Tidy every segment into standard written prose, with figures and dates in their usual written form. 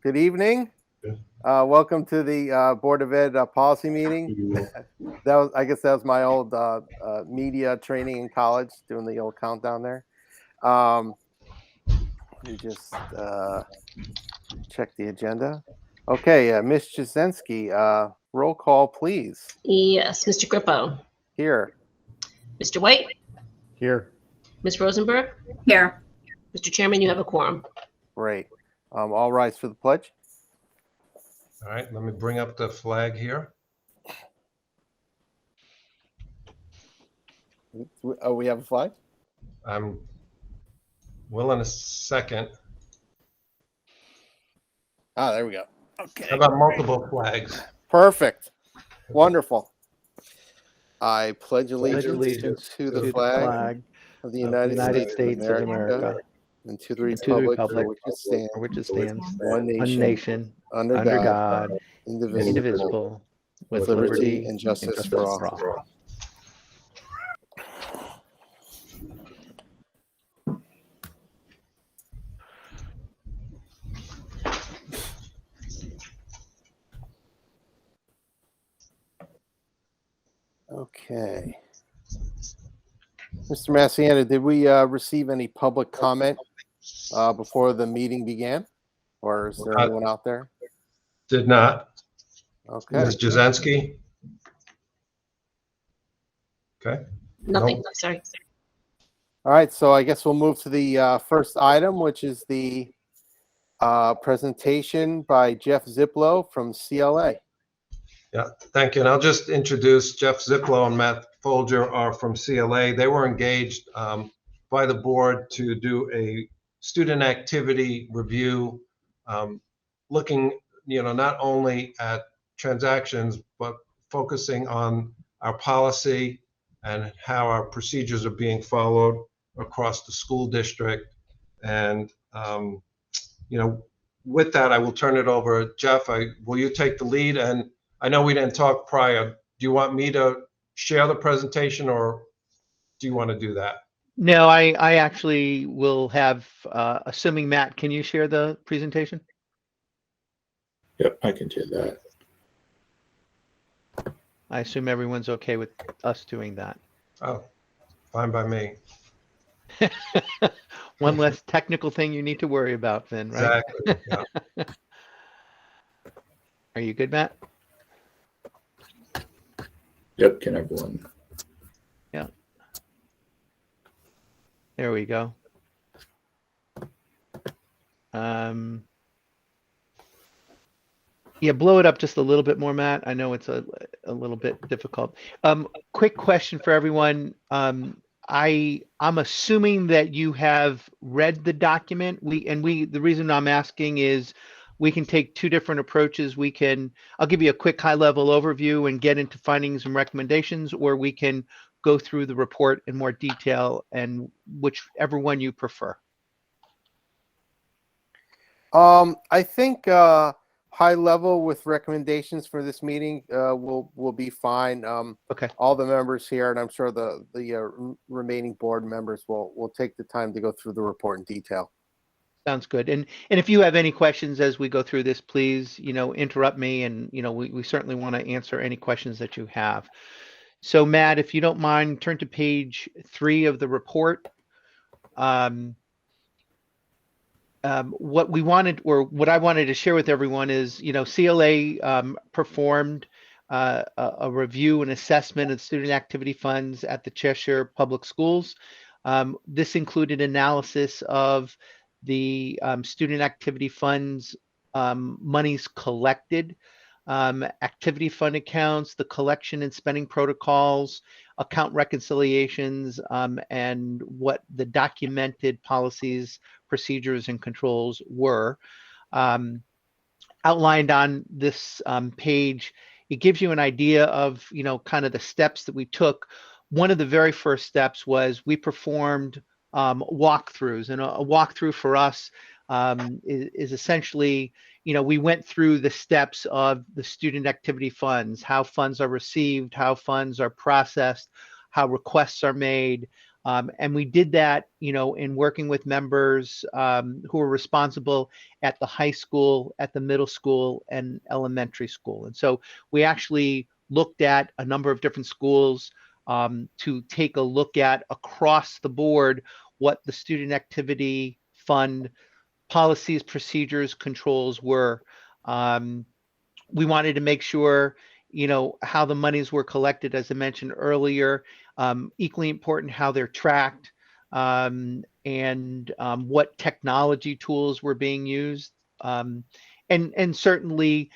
Good evening. Welcome to the Board of Ed policy meeting. I guess that was my old media training in college, doing the old countdown there. Let me just check the agenda. Okay, Ms. Jasinski, roll call, please. Yes, Mr. Grippo. Here. Mr. White. Here. Ms. Rosenberg. Here. Mr. Chairman, you have a quorum. Great. All rise for the pledge. All right, let me bring up the flag here. Oh, we have a flag? I'm willing a second. Ah, there we go. Okay. How about multiple flags? Perfect. Wonderful. I pledge allegiance to the flag of the United States of America and to the republic for which it stands, one nation, under God, indivisible, with liberty and justice for all. Okay. Mr. Massiana, did we receive any public comment before the meeting began? Or is there anyone out there? Did not. Okay. Ms. Jasinski? Okay. Nothing. Nope. Sorry. All right, so I guess we'll move to the first item, which is the presentation by Jeff Ziplow from CLA. Yeah, thank you. And I'll just introduce Jeff Ziplow and Matt Folger are from CLA. They were engaged by the board to do a student activity review, looking, not only at transactions, but focusing on our policy and how our procedures are being followed across the school district. And, with that, I will turn it over. Jeff, will you take the lead? And I know we didn't talk prior. Do you want me to share the presentation or do you want to do that? No, I actually will have, assuming Matt, can you share the presentation? Yep, I can do that. I assume everyone's okay with us doing that. Oh, fine by me. One less technical thing you need to worry about then, right? Exactly. Yeah. Are you good, Matt? Yep, can everyone? Yeah. There we go. Yeah, blow it up just a little bit more, Matt. I know it's a little bit difficult. Quick question for everyone. I'm assuming that you have read the document. The reason I'm asking is we can take two different approaches. I'll give you a quick high-level overview and get into findings and recommendations, or we can go through the report in more detail, and whichever one you prefer. I think high level with recommendations for this meeting will be fine. Okay. All the members here, and I'm sure the remaining board members will take the time to go through the report in detail. Sounds good. And if you have any questions as we go through this, please, interrupt me, and we certainly want to answer any questions that you have. So Matt, if you don't mind, turn to page 3 of the report. What I wanted to share with everyone is, CLA performed a review and assessment of student activity funds at the Cheshire Public Schools. This included analysis of the student activity funds monies collected, activity fund accounts, the collection and spending protocols, account reconciliations, and what the documented policies, procedures, and controls were. Outlined on this page, it gives you an idea of, kind of the steps that we took. One of the very first steps was we performed walkthroughs, and a walkthrough for us is essentially, we went through the steps of the student activity funds, how funds are received, how funds are processed, how requests are made, And we did that, in working with members who are responsible at the high school, at the middle school, and elementary school. And so we actually looked at a number of different schools to take a look at across the board what the student activity fund policies, procedures, controls were. We wanted to make sure, how the monies were collected, as I mentioned earlier, equally important how they're tracked, and what technology tools were being used, and certainly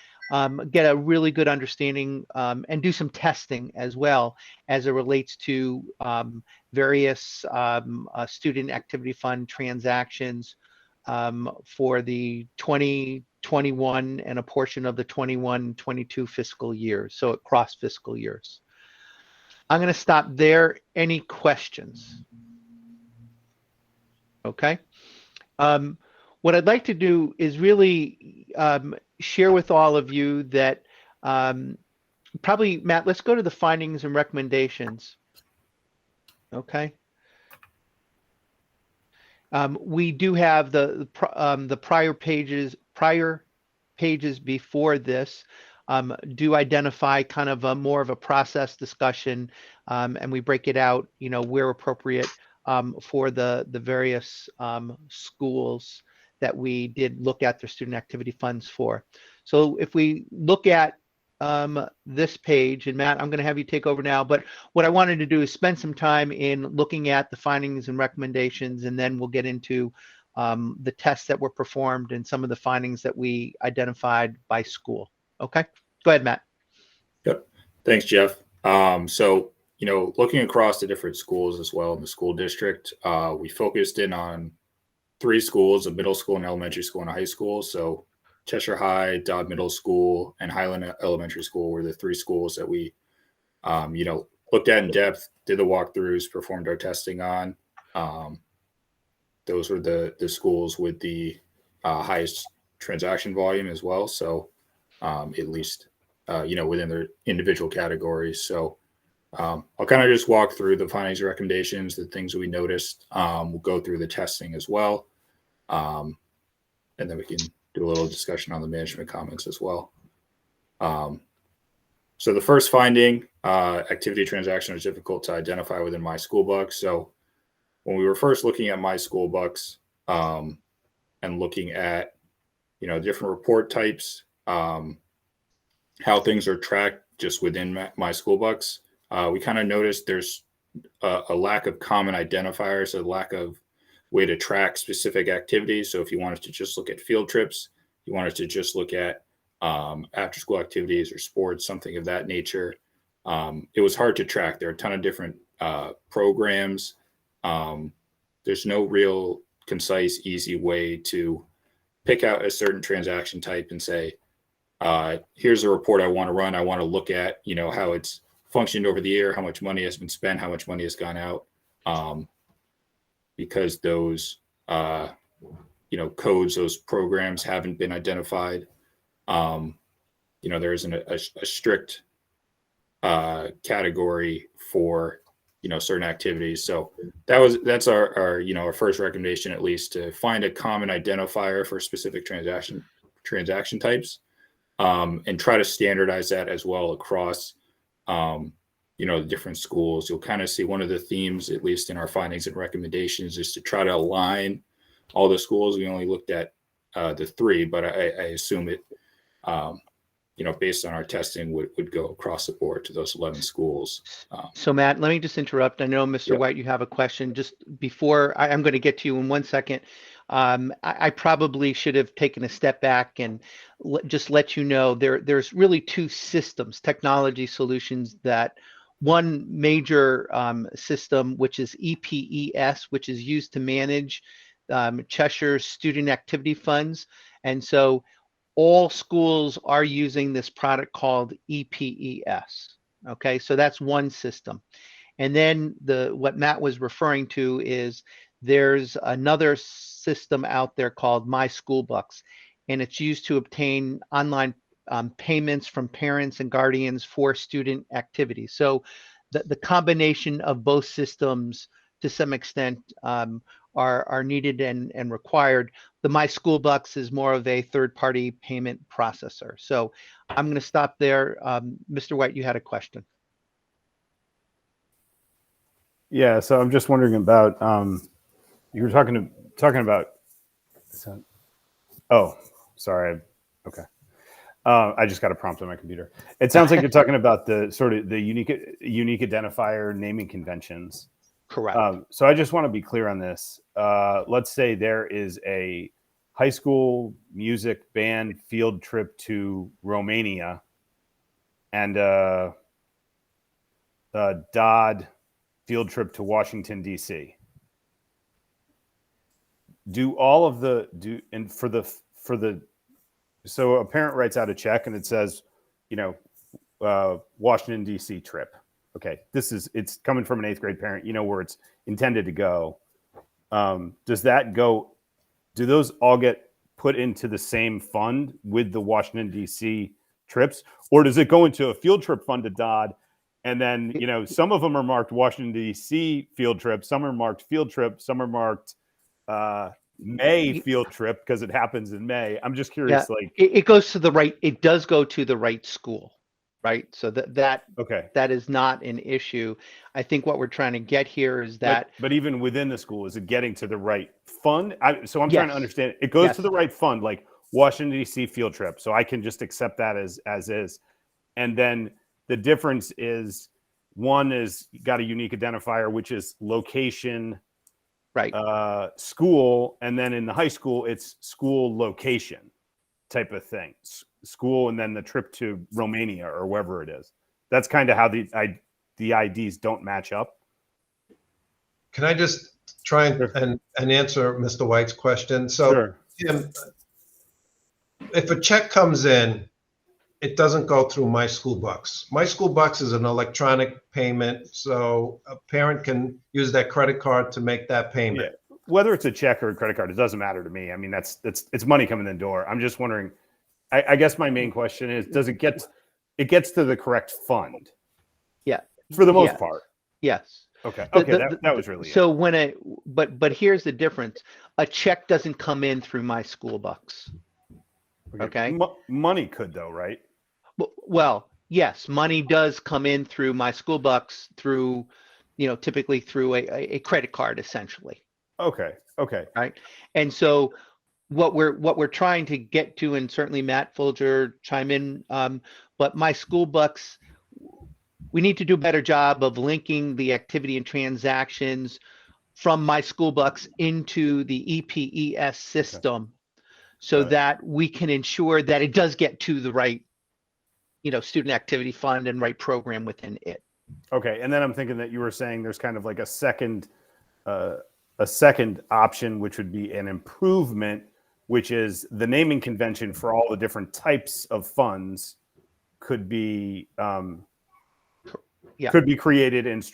get a really good understanding and do some testing as well as it relates to various student activity fund transactions for the 2021 and a portion of the 21-22 fiscal years, so across fiscal years. I'm going to stop there. Any questions? Okay. What I'd like to do is really share with all of you that probably, Matt, let's go to the findings and recommendations. Okay. We do have the prior pages before this do identify kind of more of a process discussion, and we break it out, where appropriate, for the various schools that we did look at their student activity funds for. So if we look at this page, and Matt, I'm going to have you take over now, but what I wanted to do is spend some time in looking at the findings and recommendations, and then we'll get into the tests that were performed and some of the findings that we identified by school. Okay, go ahead, Matt. Yep. Thanks, Jeff. So, looking across the different schools as well in the school district, we focused in on 3 schools, a middle school, an elementary school, and a high school. So Cheshire High, Dodd Middle School, and Highland Elementary School were the 3 schools that we, looked at in depth, did the walkthroughs, performed our testing on. Those were the schools with the highest transaction volume as well. So at least, within their individual categories. So I'll kind of just walk through the findings and recommendations, the things we noticed. We'll go through the testing as well. And then we can do a little discussion on the management comments as well. So the first finding, activity transaction is difficult to identify within My School Bucks. So when we were first looking at My School Bucks and looking at, different report types, how things are tracked just within My School Bucks, we kind of noticed there's a lack of common identifiers, a lack of way to track specific activities. So if you wanted to just look at field trips, you wanted to just look at after school activities or sports, something of that nature, it was hard to track. There are a ton of different programs. There's no real concise, easy way to pick out a certain transaction type and say, here's a report I want to run. I want to look at, how it's functioned over the year, how much money has been spent, how much money has gone out. Because those, codes, those programs haven't been identified. There isn't a strict category for, certain activities. So that's our first recommendation, at least, to find a common identifier for specific transaction types, and try to standardize that as well across, the different schools. You'll kind of see one of the themes, at least in our findings and recommendations, is to try to align all the schools. We only looked at the 3, but I assume it, based on our testing, would go across the board to those 11 schools. So Matt, let me just interrupt. I know, Mr. Yep. White, you have a question. Just before, I'm going to get to you in 1 second. I probably should have taken a step back and just let you know there's really 2 systems, technology solutions, that one major system, which is EPES, which is used to manage Cheshire student activity funds. And so all schools are using this product called EPES. Okay, so that's one system. And then what Matt was referring to is there's another system out there called My School Bucks, and it's used to obtain online payments from parents and guardians for student activities. So the combination of both systems to some extent are needed and required. The My School Bucks is more of a third-party payment processor. So I'm going to stop there. Mr. White, you had a question. Yeah, so I'm just wondering about you were talking about. Oh, sorry. Okay. I just got a prompt on my computer. It sounds like you're talking about the sort of the unique identifier naming conventions. Correct. So I just want to be clear on this. Let's say there is a high school music band field trip to Romania and a Dodd field trip to Washington, D.C. So a parent writes out a check and it says, Washington, D.C. trip. Okay, it's coming from an 8th grade parent, where it's intended to go. Do those all get put into the same fund with the Washington, D.C. trips? Or does it go into a field trip fund to Dodd? And then, some of them are marked Washington, D.C. field trip. Some are marked field trip. Some are marked May field trip because it happens in May. I'm just curious. Yeah, it goes to the right. It does go to the right school, right? So that is not an issue. I think what we're trying to get here is that. But even within the school, is it getting to the right fund? I'm trying to understand. It goes to the right fund, like Washington, D.C. field trip. So I can just accept that as is. And then the difference is one is got a unique identifier, which is location, right? School, and then in the high school, it's school location type of thing. School, and then the trip to Romania or wherever it is. That's kind of how the IDs don't match up. Can I just try and answer Mr. White's question? So, sure. Tim, if a check comes in, it doesn't go through My School Bucks. My School Bucks is an electronic payment, so a parent can use that credit card to make that payment. Yeah. Whether it's a check or a credit card, it doesn't matter to me. I mean, it's money coming in the door. I'm just wondering. I guess my main question is: does it gets to the correct fund? Yeah, for the most part. Yes. Okay. That was really so it. But here's the difference: a check doesn't come in through My School Bucks. Okay. Money could though, right? Well, yes, money does come in through My School Bucks through, typically through a credit card, essentially. Okay. Right. And so what we're trying to get to, and certainly Matt Folger chime in, but My School Bucks, we need to do a better job of linking the activity and transactions from My School Bucks into the EPES system, so that we can ensure that it does get to the right, student activity fund and right program within it. Okay, and then I'm thinking that you were saying there's kind of like a second option, which would be an improvement, which is the naming convention for all the different types of funds could be could be created and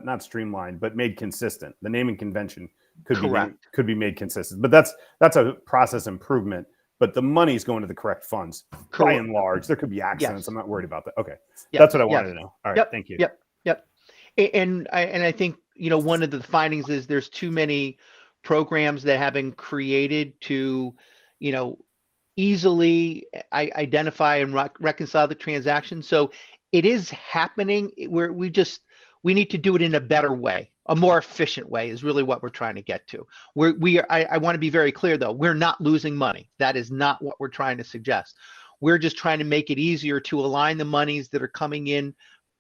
not streamlined, but made consistent. The naming convention could be made consistent, but that's a process improvement. But the money's going to the correct funds. By and large. There could be accidents. Yes. I'm not worried about that. Okay, that's what I wanted to know. All right, thank you. Yep. And I think one of the findings is there's too many programs that have been created to easily identify and reconcile the transaction. So it is happening. We need to do it in a better way. A more efficient way is really what we're trying to get to. I want to be very clear though, we're not losing money. That is not what we're trying to suggest. We're just trying to make it easier to align the monies that are coming in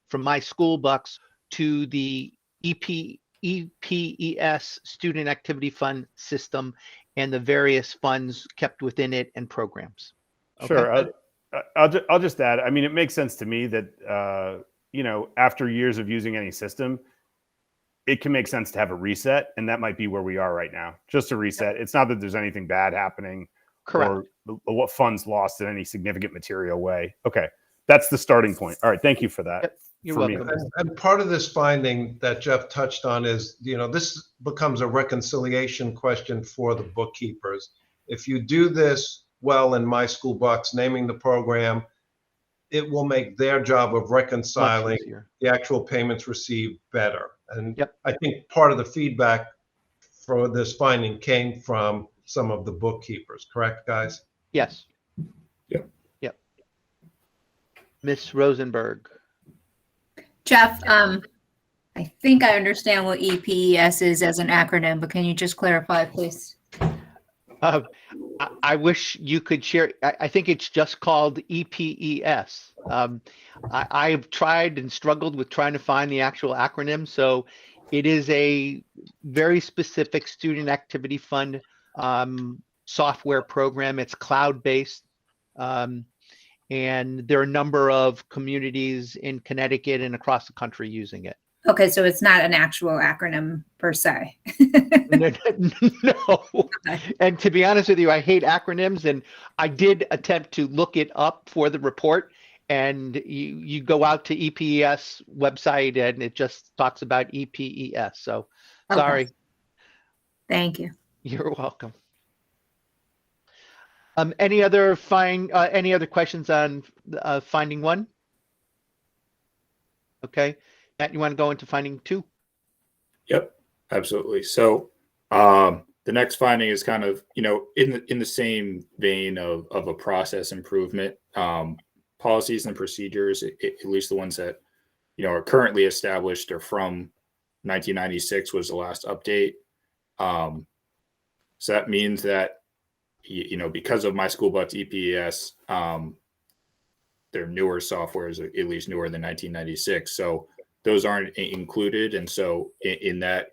from My School Bucks to the EPES Student Activity Fund system and the various funds kept within it and programs. Okay? Sure. I'll just add, I mean, it makes sense to me that, after years of using any system, it can make sense to have a reset, and that might be where we are right now. Just a reset. It's not that there's anything bad happening. Correct. Or what funds lost in any significant material way. Okay, that's the starting point. All right, thank you for that. Yep. You're welcome. And part of this finding that Jeff touched on is, this becomes a reconciliation question for the bookkeepers. If you do this well in My School Bucks, naming the program, it will make their job of reconciling the actual payments received better. And Yep. I think part of the feedback for this finding came from some of the bookkeepers, correct, guys? Yes. Yep. Yep. Ms. Rosenberg. Jeff, I think I understand what EPES is as an acronym, but can you just clarify, please? I wish you could share. I think it's just called EPES. I've tried and struggled with trying to find the actual acronym. So it is a very specific student activity fund software program. It's cloud-based. And there are a number of communities in Connecticut and across the country using it. Okay, so it's not an actual acronym per se. No. And to be honest with you, I hate acronyms, and I did attempt to look it up for the report, and you go out to EPES website and it just talks about EPES. So Okay. sorry. Thank you. You're welcome. Any other questions on finding one? Okay. Matt, you want to go into finding two? Yep, absolutely. So the next finding is kind of, in the same vein of a process improvement. Policies and procedures, at least the ones that, are currently established or from 1996 was the last update. So that means that, because of My School Bucks EPES, their newer software is at least newer than 1996. So those aren't included. And so in that,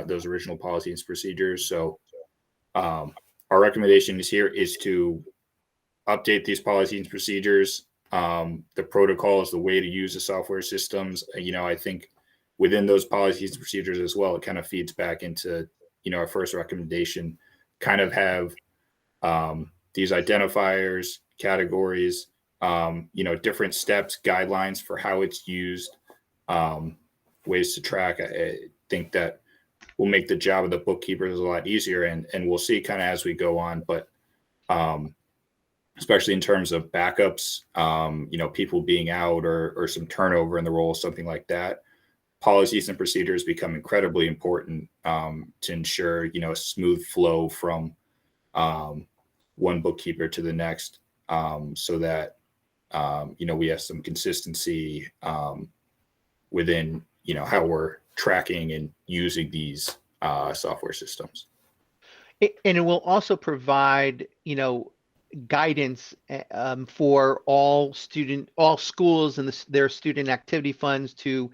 those original policies and procedures. So our recommendation here is to update these policies and procedures, the protocols, the way to use the software systems. I think within those policies and procedures as well, it kind of feeds back into, our first recommendation, kind of have these identifiers, categories, different steps, guidelines for how it's used, ways to track. I think that will make the job of the bookkeepers a lot easier, and we'll see kind of as we go on, but especially in terms of backups, people being out or some turnover in the role, something like that. Policies and procedures become incredibly important to ensure, a smooth flow from one bookkeeper to the next, so that, we have some consistency within, how we're tracking and using these software systems. And it will also provide, guidance for all schools and their student activity funds to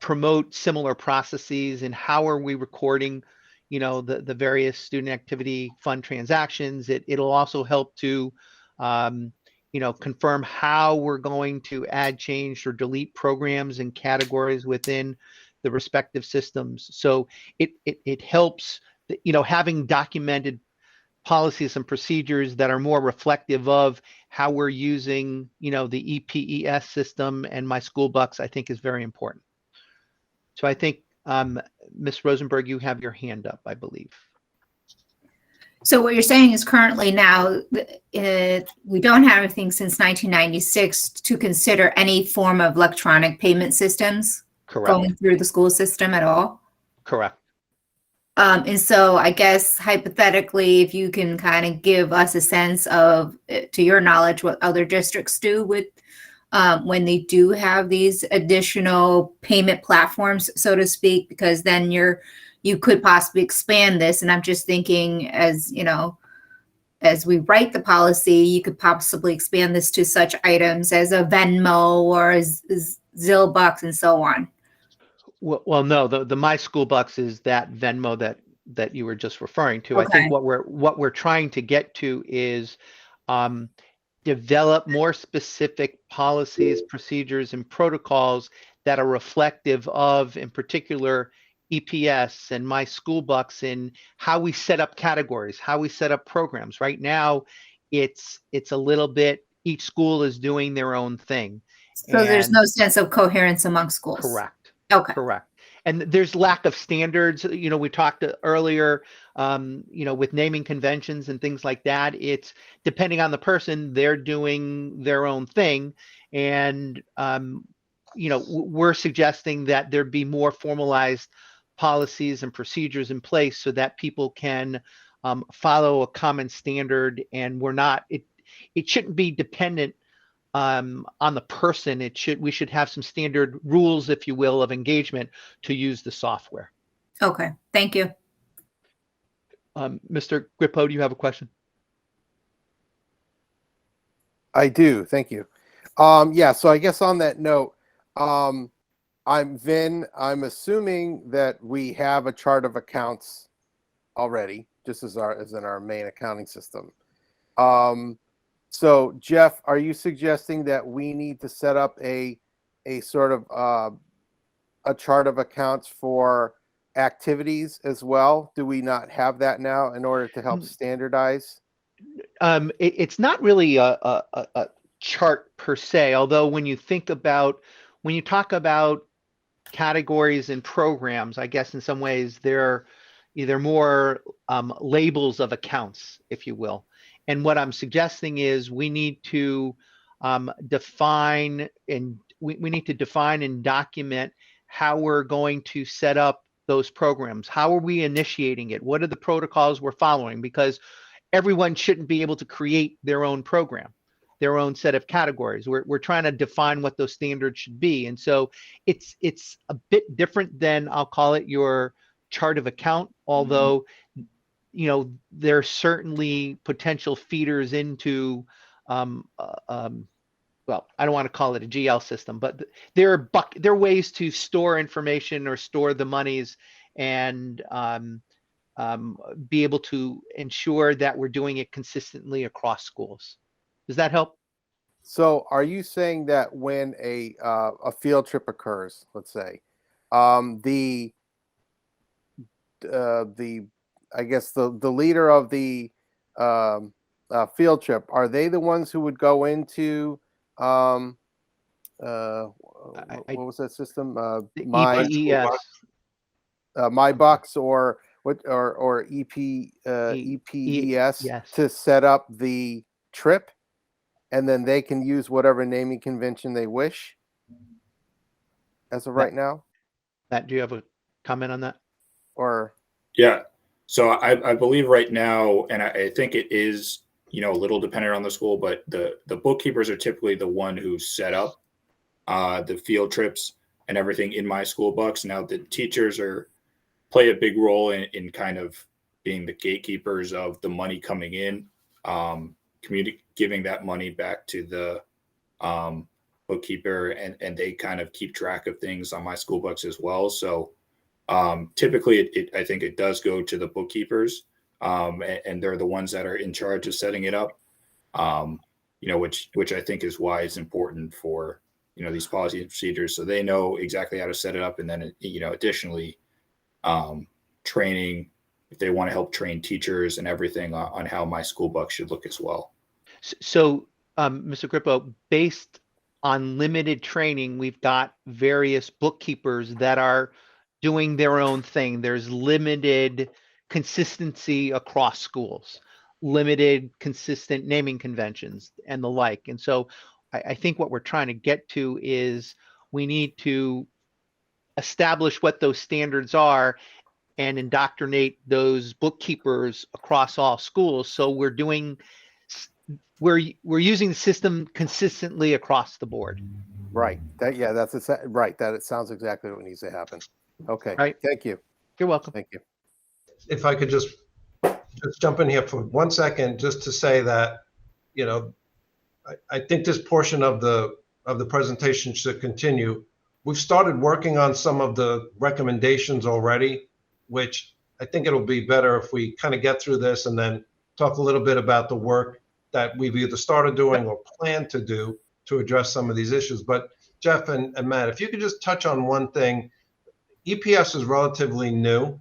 promote similar processes, and how are we recording, the various student activity fund transactions. It'll also help to, confirm how we're going to add, change, or delete programs and categories within the respective systems. So it helps, having documented policies and procedures that are more reflective of how we're using, the EPES system and My School Bucks, I think is very important. So I think, Ms. Rosenberg, you have your hand up, I believe. So what you're saying is currently now, we don't have anything since 1996 to consider any form of electronic payment systems going through the school system at all? Correct. And so I guess hypothetically, if you can kind of give us a sense of, to your knowledge, what other districts do with when they do have these additional payment platforms, so to speak, because then you could possibly expand this. And I'm just thinking, as we write the policy, you could possibly expand this to such items as a Venmo or a Zillbucks and so on. Well, no, the My School Bucks is that Venmo that you were just referring to. Okay. I think what we're trying to get to is develop more specific policies, procedures, and protocols that are reflective of, in particular, EPS and My School Bucks, and how we set up categories, how we set up programs. Right now, it's a little bit, each school is doing their own thing. So there's no sense of coherence among schools. Correct. Okay. Correct. And there's lack of standards. We talked earlier, with naming conventions and things like that. It's depending on the person, they're doing their own thing. And we're suggesting that there be more formalized policies and procedures in place so that people can follow a common standard, and it shouldn't be dependent on the person. We should have some standard rules, if you will, of engagement to use the software. Okay, thank you. Mr. Grippo, do you have a question? I do. Thank you. Yeah. So I guess on that note, I'm I'm assuming that we have a chart of accounts already, just as in our main accounting system. So Jeff, are you suggesting that we need to set up a sort of a chart of accounts for activities as well? Do we not have that now in order to help standardize? It's not really a chart per se, although when you talk about categories and programs, I guess in some ways they're either more labels of accounts, if you will. And what I'm suggesting is we need to define and document how we're going to set up those programs. How are we initiating it? What are the protocols we're following? Because everyone shouldn't be able to create their own program, their own set of categories. We're trying to define what those standards should be. And so it's a bit different than, I'll call it, your chart of account, although there's certainly potential feeders into well, I don't want to call it a GL system, but there are ways to store information or store the monies and be able to ensure that we're doing it consistently across schools. Does that help? So are you saying that when a field trip occurs, let's say, I guess the leader of the field trip, are they the ones who would go into what was that system? EPES. My Bucks or EPES yes. to set up the trip, and then they can use whatever naming convention they wish as of right now? Matt, do you have a comment on that? Or Yeah. So I believe right now, and I think it is, a little dependent on the school, but the bookkeepers are typically the one who set up the field trips and everything in my school books. Now the teachers play a big role in kind of being the gatekeepers of the money coming in, giving that money back to the bookkeeper, and they kind of keep track of things on my school books as well. So typically I think it does go to the bookkeepers, and they're the ones that are in charge of setting it up, which I think is why it's important for, these policy and procedures, so they know exactly how to set it up. And then, additionally, training, if they want to help train teachers and everything on how my school book should look as well. So, Mr. Grippo, based on limited training, we've got various bookkeepers that are doing their own thing. There's limited consistency across schools, limited consistent naming conventions and the like. And so I think what we're trying to get to is we need to establish what those standards are and indoctrinate those bookkeepers across all schools. So we're using the system consistently across the board. right. That's right. That it sounds exactly what needs to happen. Okay. Right. Thank you. You're welcome. Thank you. If I could just jump in here for 1 second, just to say that, I think this portion of the presentation should continue. We've started working on some of the recommendations already, which I think it'll be better if we kind of get through this and then talk a little bit about the work that we've either started doing or plan to do to address some of these issues. But Jeff and Matt, if you could just touch on one thing. EPS is relatively new.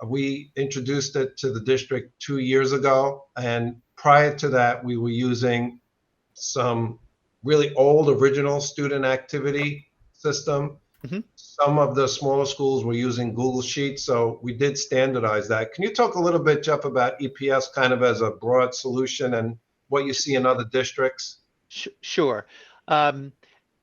We introduced it to the district 2 years ago. And prior to that, we were using some really old original student activity system. Mm-hmm. Some of the smaller schools were using Google Sheets. So we did standardize that. Can you talk a little bit, Jeff, about EPS kind of as a broad solution and what you see in other districts? Sure.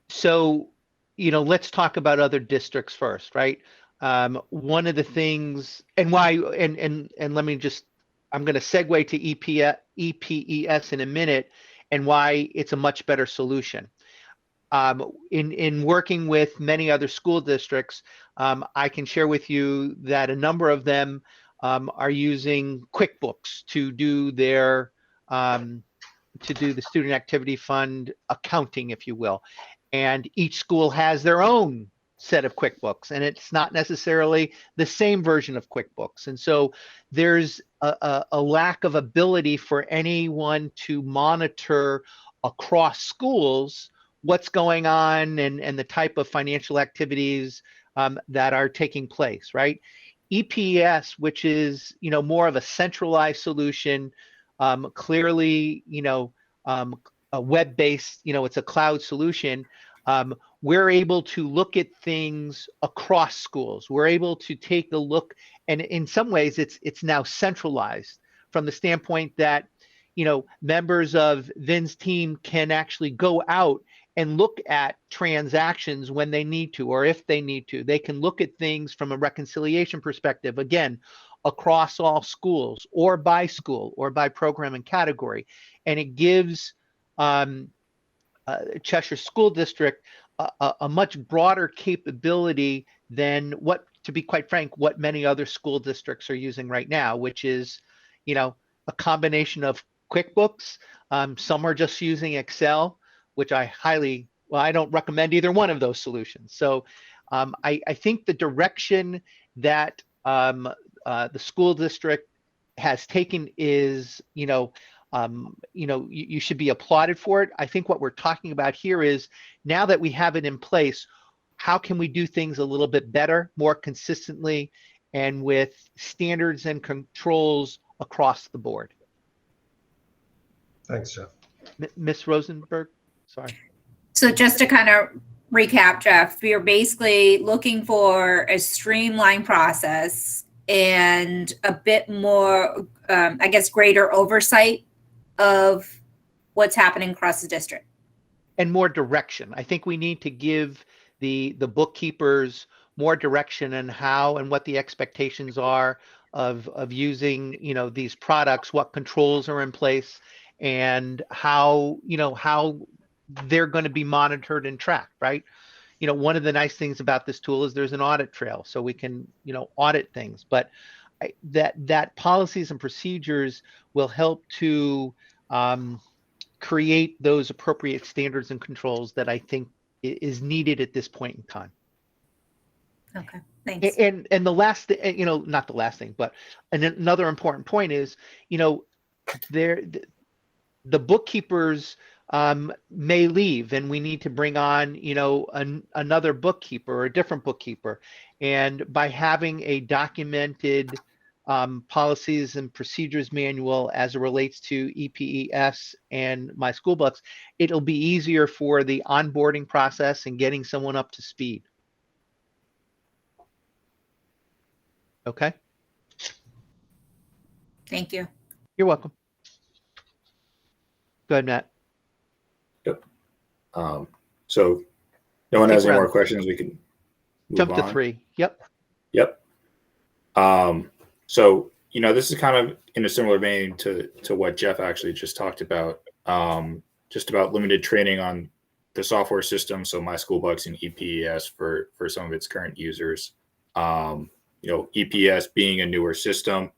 So let's talk about other districts first, right? One of the things, and why, and let me just, I'm going to segue to EPES in a minute, and why it's a much better solution. In working with many other school districts, I can share with you that a number of them are using QuickBooks to do their the student activity fund accounting, if you will. And each school has their own set of QuickBooks, and it's not necessarily the same version of QuickBooks. And so there's a lack of ability for anyone to monitor across schools what's going on and the type of financial activities that are taking place, right? EPS, which is, more of a centralized solution, clearly, a web-based, it's a cloud solution. We're able to look at things across schools. We're able to take a look, and in some ways it's now centralized from the standpoint that, members of Vin's team can actually go out and look at transactions when they need to, or if they need to. They can look at things from a reconciliation perspective, again, across all schools, or by school, or by program and category. And it gives Cheshire School District a much broader capability than what, to be quite frank, what many other school districts are using right now, which is, a combination of QuickBooks. Some are just using Excel, which I don't recommend either one of those solutions. So I think the direction that the school district has taken is, you should be applauded for it. I think what we're talking about here is, now that we have it in place, how can we do things a little bit better, more consistently, and with standards and controls across the board? Thanks, Jeff. Ms. Rosenberg, sorry. So just to kind of recap, Jeff, you're basically looking for a streamlined process and a bit more, greater oversight of what's happening across the district. And more direction. I think we need to give the bookkeepers more direction on how and what the expectations are of using, these products, what controls are in place, and how they're going to be monitored and tracked, right? One of the nice things about this tool is there's an audit trail, so we can, audit things. But that policies and procedures will help to create those appropriate standards and controls that I think is needed at this point in time. Okay, thanks. And the last thing, not the last thing, but another important point is, the bookkeepers may leave, and we need to bring on, another bookkeeper or a different bookkeeper. And by having a documented policies and procedures manual as it relates to EPES and My School Books, it'll be easier for the onboarding process and getting someone up to speed. Okay. Thank you. You're welcome. Go ahead, Matt. Yep. So no one has any more questions, we can move jump on. to 3. Yep. So, this is kind of in a similar vein to what Jeff actually just talked about, just about limited training on the software system. So My School Books and EPES for some of its current users. EPS being a newer system,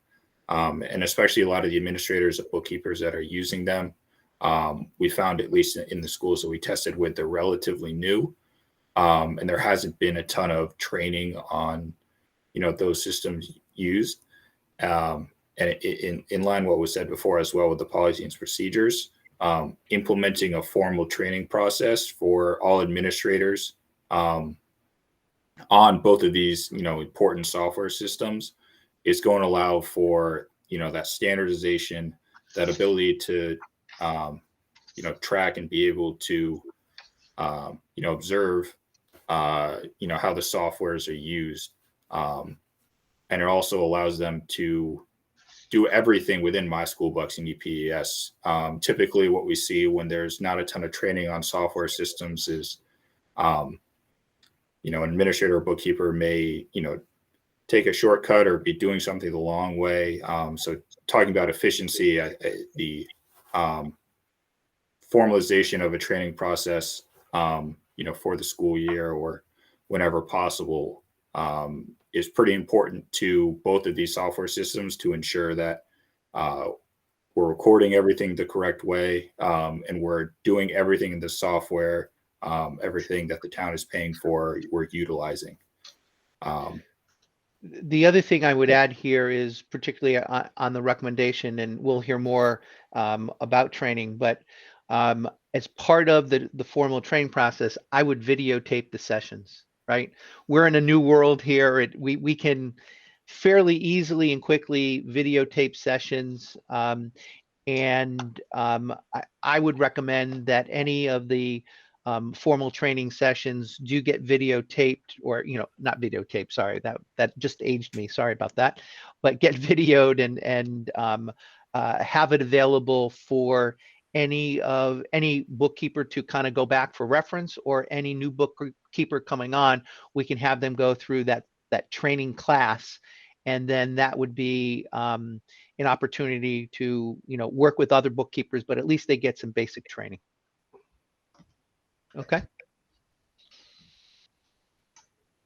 and especially a lot of the administrators and bookkeepers that are using them. We found, at least in the schools that we tested with, they're relatively new, and there hasn't been a ton of training on, those systems used. And in line what was said before as well with the policies and procedures, implementing a formal training process for all administrators on both of these, important software systems is going to allow for, that standardization, that ability to track and be able to, observe, how the softwares are used. And it also allows them to do everything within My School Books and EPES. Typically what we see when there's not a ton of training on software systems is an administrator or bookkeeper may, take a shortcut or be doing something the long way. So talking about efficiency, the formalization of a training process, for the school year or whenever possible, is pretty important to both of these software systems to ensure that we're recording everything the correct way, and we're doing everything in the software, everything that the town is paying for, we're utilizing. The other thing I would add here is particularly on the recommendation, and we'll hear more about training, but as part of the formal training process, I would videotape the sessions, right? We're in a new world here. We can fairly easily and quickly videotape sessions. And I would recommend that any of the formal training sessions do get videotaped, or not videotaped, sorry, that just aged me, sorry about that, but get videoed and have it available for any bookkeeper to kind of go back for reference, or any new bookkeeper coming on, we can have them go through that training class, and then that would be an opportunity to work with other bookkeepers, but at least they get some basic training. Okay.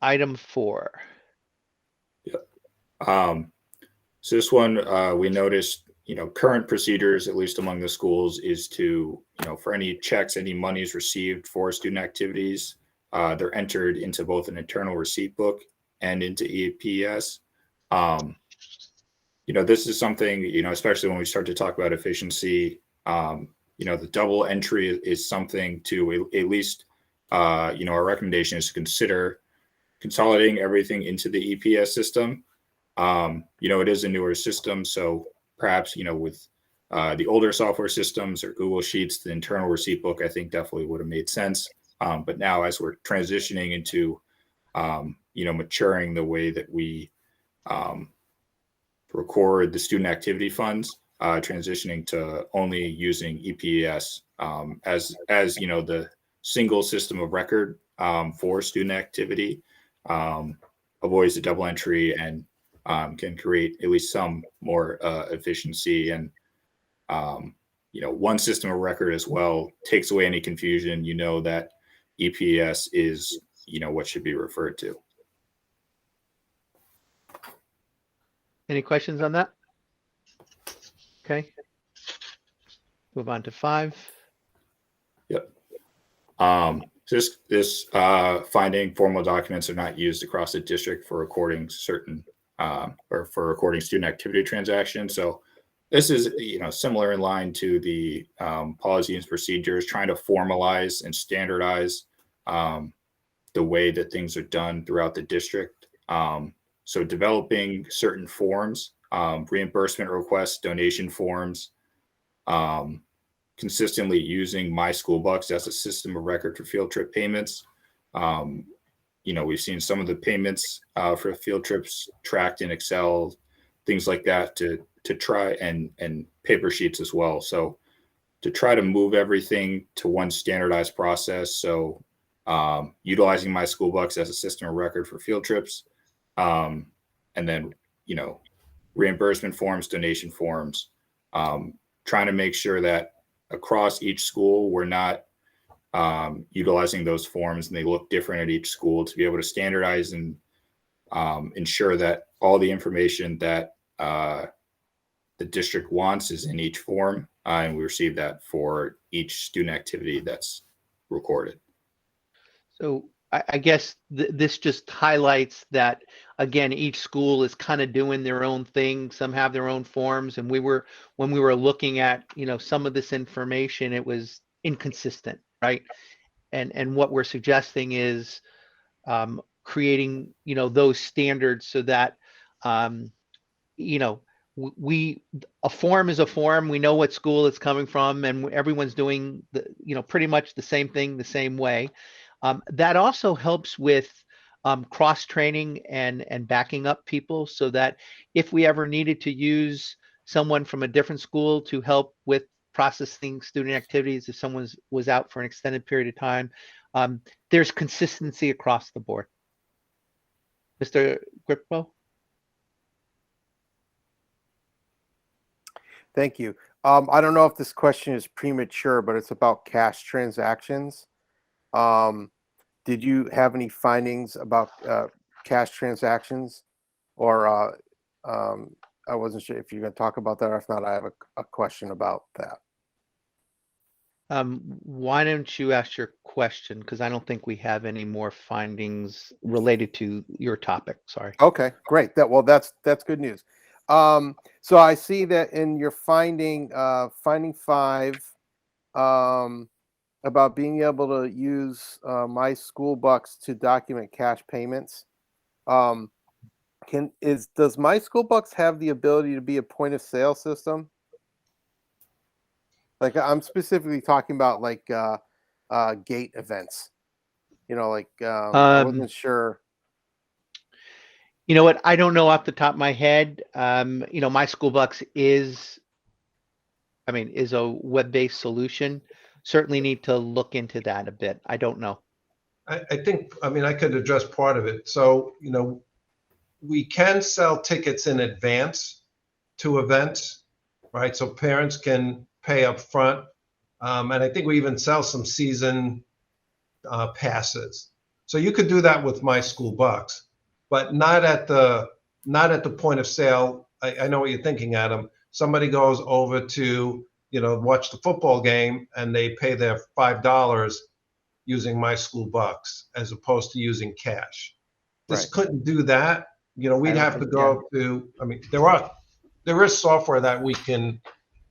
Item 4. Yep. So this one, we noticed, current procedures, at least among the schools, is to, for any checks, any monies received for student activities, they're entered into both an internal receipt book and into EPS. This is something, especially when we start to talk about efficiency, the double entry is something to at least, our recommendation is to consider consolidating everything into the EPS system. It is a newer system, so perhaps, with the older software systems or Google Sheets, the internal receipt book, I think definitely would have made sense. But now, as we're transitioning into, maturing the way that we record the student activity funds, transitioning to only using EPS as the single system of record for student activity, avoids the double entry and can create at least some more efficiency. And one system of record as well takes away any confusion. That EPS is what should be referred to. Any questions on that? Okay. Move on to 5. Yep. This finding, formal documents are not used across the district for recording certain or for recording student activity transactions. So this is similar in line to the policies and procedures, trying to formalize and standardize the way that things are done throughout the district. So developing certain forms, reimbursement requests, donation forms, consistently using My School Bucks as a system of record for field trip payments. We've seen some of the payments for field trips tracked in Excel, things like that, to try and paper sheets as well. So to try to move everything to one standardized process. So utilizing My School Bucks as a system of record for field trips, and then, reimbursement forms, donation forms, trying to make sure that across each school, we're not utilizing those forms and they look different at each school, to be able to standardize and ensure that all the information that the district wants is in each form, and we receive that for each student activity that's recorded. So I guess this just highlights that, again, each school is kind of doing their own thing. Some have their own forms, and when we were looking at some of this information, it was inconsistent, right? And what we're suggesting is creating those standards so that a form is a form. We know what school it's coming from, and everyone's doing pretty much the same thing the same way. That also helps with cross-training and backing up people, so that if we ever needed to use someone from a different school to help with processing student activities, if someone was out for an extended period of time, There's consistency across the board. Mr. Grippo? Thank you. I don't know if this question is premature, but it's about cash transactions. Did you have any findings about cash transactions? Or I wasn't sure if you're going to talk about that, or if not, I have a question about that. Why don't you ask your question? Because I don't think we have any more findings related to your topic. Sorry. Okay, great. That's good news. So I see that in your finding 5, about being able to use My School Bucks to document cash payments. Does My School Bucks have the ability to be a point of sale system? Like, I'm specifically talking about like gate events. I wasn't sure. You know what? I don't know off the top of my head. My School Bucks is a web-based solution. Certainly need to look into that a bit. I don't know. I think, I could address part of it. So, we can sell tickets in advance to events, right? So parents can pay up front. And I think we even sell some season passes. So you could do that with My School Bucks, but not at the point of sale. I know what you're thinking, Adam. Somebody goes over to, watch the football game and they pay their $5 using My School Bucks as opposed to using cash. This couldn't do that. We'd have to go to, there is software that we can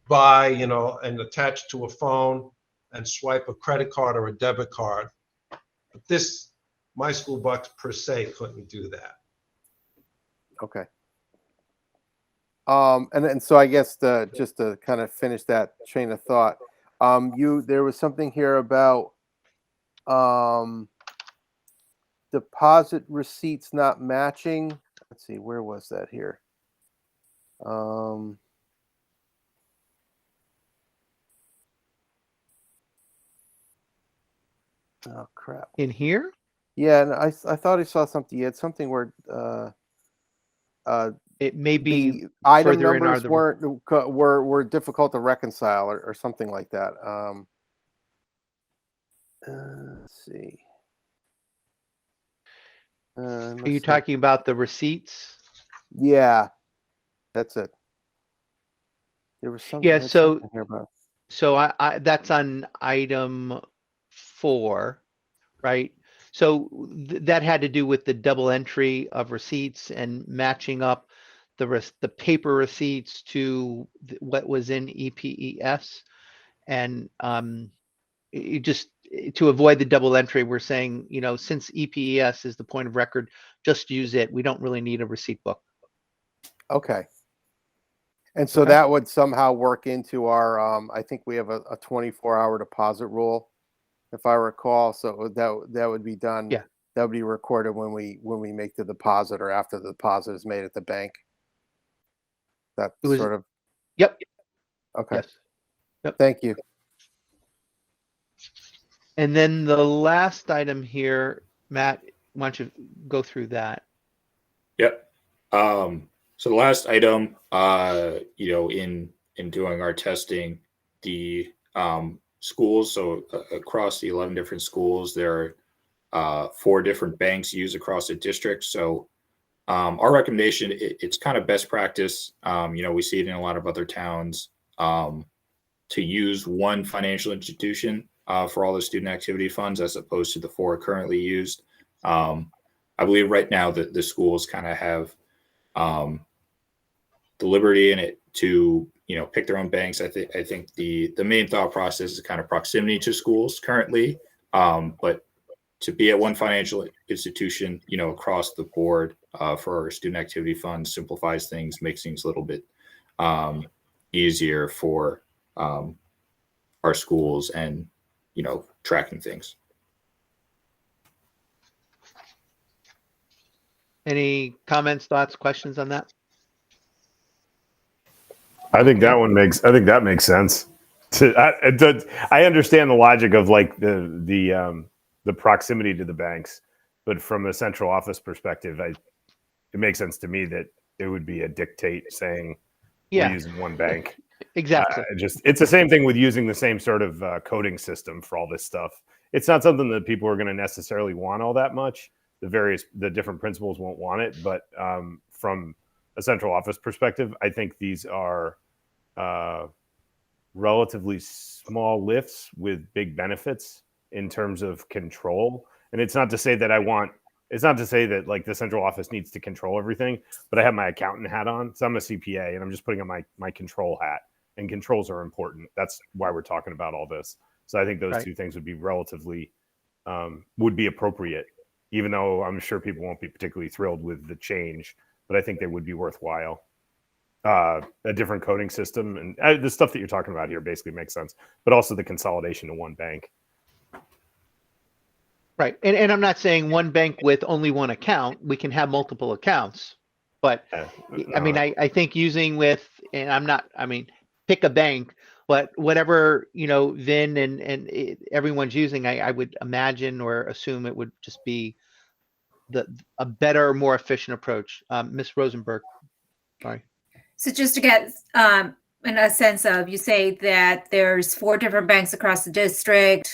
buy, and attach to a phone and swipe a credit card or a debit card. But this My School Bucks per se couldn't do that. Okay. And so I guess just to kind of finish that train of thought, there was something here about deposit receipts not matching. Let's see, where was that here? Oh crap. In here? Yeah, and I thought I saw something. You had something where It may be the item further in numbers our were difficult to reconcile or something like that. Let's see. Are you talking about the receipts? Yeah, that's it. There was something. Yeah, something here about. So I that's on item 4, right? So that had to do with the double entry of receipts and matching up the paper receipts to what was in EPES. And to avoid the double entry, we're saying, since EPES is the point of record, just use it. We don't really need a receipt book. Okay. And so that would somehow work into our, I think we have a 24-hour deposit rule, if I recall. So that would be done. Yeah. That would be recorded when we make the deposit or after the deposit is made at the bank. That sort of. Yep. Okay. Yes. Yep. Thank you. And then the last item here, Matt, why don't you go through that? Yep. So the last item, in doing our testing, the schools, so across the 11 different schools, there are 4 different banks used across the district. So our recommendation, it's kind of best practice. We see it in a lot of other towns, to use one financial institution for all the student activity funds as opposed to the 4 currently used. I believe right now that the schools kind of have the liberty in it to pick their own banks. I think the main thought process is kind of proximity to schools currently, but to be at one financial institution across the board for our student activity funds simplifies things, makes things a little bit easier for our schools and tracking things. Any comments, thoughts, questions on that? I think that makes sense. I understand the logic of like the the proximity to the banks. But from a central office perspective, it makes sense to me that it would be a dictate saying we're using one bank. Exactly. It's the same thing with using the same sort of coding system for all this stuff. It's not something that people are going to necessarily want all that much. The different principals won't want it, but from a central office perspective, I think these are relatively small lifts with big benefits in terms of control. And it's not to say that like the central office needs to control everything, but I have my accountant hat on. So I'm a CPA and I'm just putting on my control hat, and controls are important. That's why we're talking about all this. So I think those two things would be relatively, would be appropriate, even though I'm sure people won't be particularly thrilled with the change, but I think they would be worthwhile. A different coding system and the stuff that you're talking about here basically makes sense, but also the consolidation to one bank. Right. And I'm not saying one bank with only one account. We can have multiple accounts, but I mean, I think using pick a bank, but whatever, Vin and everyone's using, I would imagine or assume it would just be a better, more efficient approach. Ms. Rosenberg, sorry. So just to get in a sense of, you say that there's 4 different banks across the district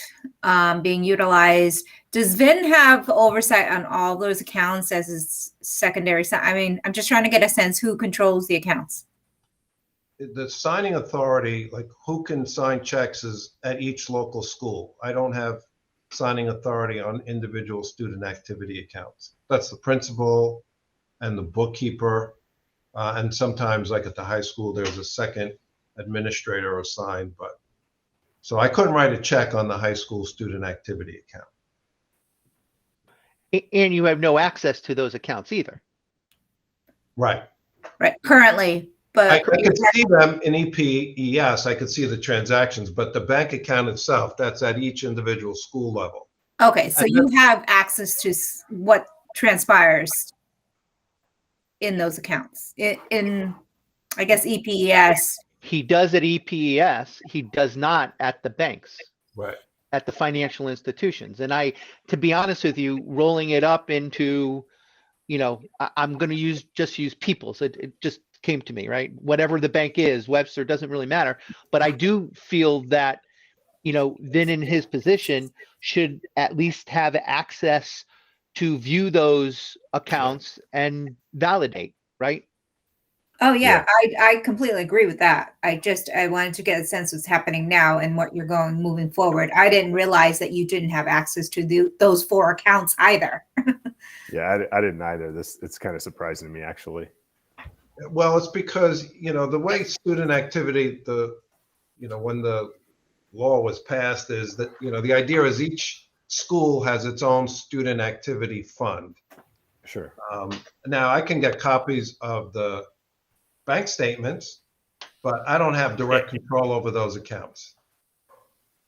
being utilized. Does Vin have oversight on all those accounts as his secondary? I mean, I'm just trying to get a sense who controls the accounts. The signing authority, like who can sign checks, is at each local school. I don't have signing authority on individual student activity accounts. That's the principal and the bookkeeper. And sometimes, like at the high school, there's a second administrator assigned. But so I couldn't write a check on the high school student activity account. And you have no access to those accounts either. Right. Right. Currently, but I could see them in EPES. I could see the transactions, but the bank account itself, that's at each individual school level. Okay, so you have access to what transpires in those accounts. In I guess EPES. He does at EPES. He does not at the banks. Right. At the financial institutions. And to be honest with you, rolling it up into, I'm going to use People's. It just came to me, right? Whatever the bank is, Webster, doesn't really matter. But I do feel that, Vin in his position should at least have access to view those accounts and validate, right? Oh yeah, I completely agree with that. I wanted to get a sense of what's happening now and what you're moving forward. I didn't realize that you didn't have access to those 4 accounts either. Yeah, I didn't either. It's kind of surprising to me, actually. Well, it's because, the way student activity, when the law was passed, is that, the idea is each school has its own student activity fund. Sure. Now I can get copies of the bank statements, but I don't have direct control over those accounts.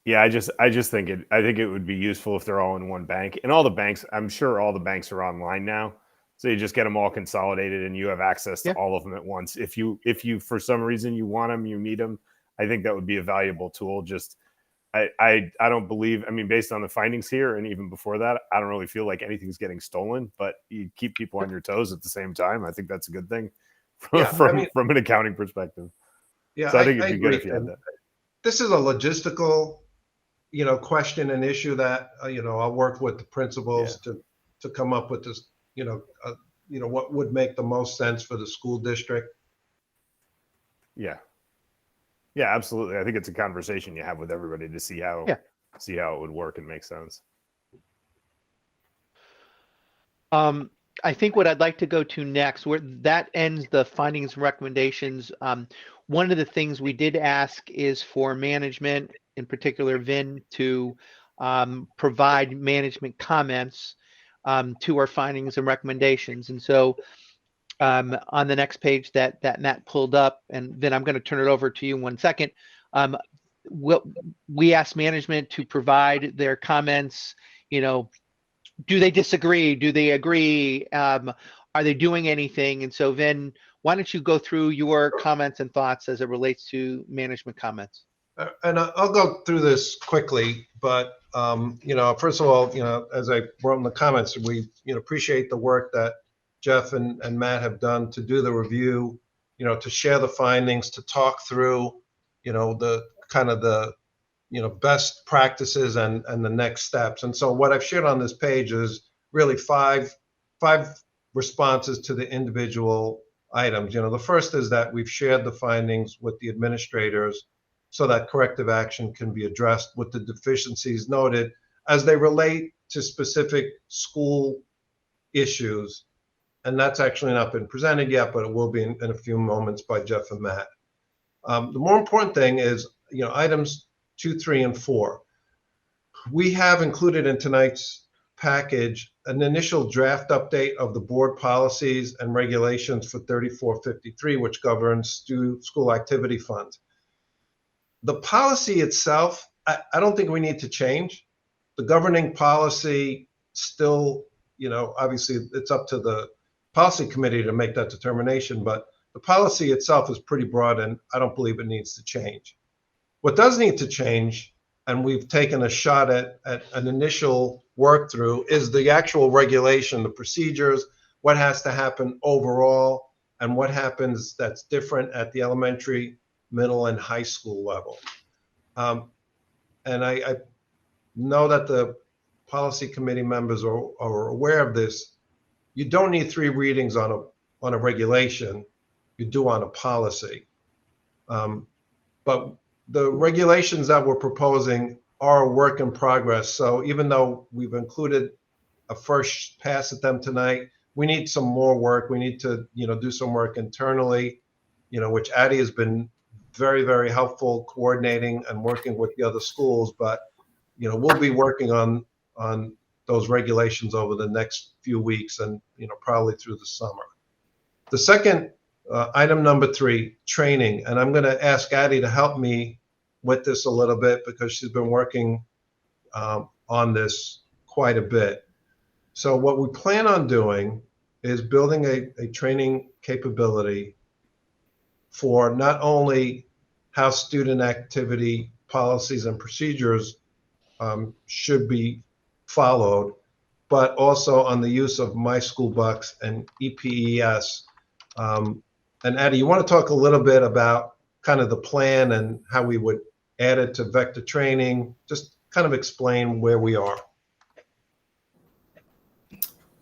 Yeah, I just think it would be useful if they're all in one bank. And all the banks, I'm sure all the banks are online now. So you just get them all consolidated and you have access to all of them at once. If you for some reason you want them, you need them, I think that would be a valuable tool. Just I don't believe, based on the findings here and even before that, I don't really feel like anything's getting stolen, but you keep people on your toes at the same time. I think that's a good thing from an accounting perspective. Yeah, so I think it'd be good if you had that. This is a logistical, question and issue that, I'll work with the principals to come up with this, what would make the most sense for the school district. Yeah. Yeah, absolutely. I think it's a conversation you have with everybody to see how it would work and make sense. I think what I'd like to go to next, where that ends the findings and recommendations. One of the things we did ask is for management, in particular Vin, to provide management comments to our findings and recommendations. And so on the next page that Matt pulled up, and Vin, I'm going to turn it over to you in 1 second. We asked management to provide their comments. Do they disagree? Do they agree? Are they doing anything? And so, Vin, why don't you go through your comments and thoughts as it relates to management comments? And I'll go through this quickly, but First of all, as I wrote in the comments, we, appreciate the work that Jeff and Matt have done to do the review, to share the findings, to talk through, the kind of the, best practices and the next steps. And so what I've shared on this page is really five responses to the individual items. The first is that we've shared the findings with the administrators so that corrective action can be addressed with the deficiencies noted as they relate to specific school issues. And that's actually not been presented yet, but it will be in a few moments by Jeff and Matt. The more important thing is, items 2, 3, and 4. We have included in tonight's package an initial draft update of the board policies and regulations for 3453, which governs school activity funds. The policy itself, I don't think we need to change. The governing policy still, obviously it's up to the policy committee to make that determination, but the policy itself is pretty broad and I don't believe it needs to change. What does need to change, and we've taken a shot at an initial work through, is the actual regulation, the procedures, what has to happen overall, and what happens that's different at the elementary, middle, and high school level. And I know that the policy committee members are aware of this. You don't need 3 readings on a regulation. You do on a policy. But the regulations that we're proposing are a work in progress. So even though we've included a first pass at them tonight, we need some more work. We need to, do some work internally, which Addie has been very, very helpful coordinating and working with the other schools. But, we'll be working on those regulations over the next few weeks and, probably through the summer. The second item number 3, training. And I'm going to ask Addie to help me with this a little bit because she's been working on this quite a bit. So what we plan on doing is building a training capability for not only how student activity policies and procedures should be followed, but also on the use of My School Bucks and EPES. And Addie, you want to talk a little bit about kind of the plan and how we would add it to vector training, just kind of explain where we are.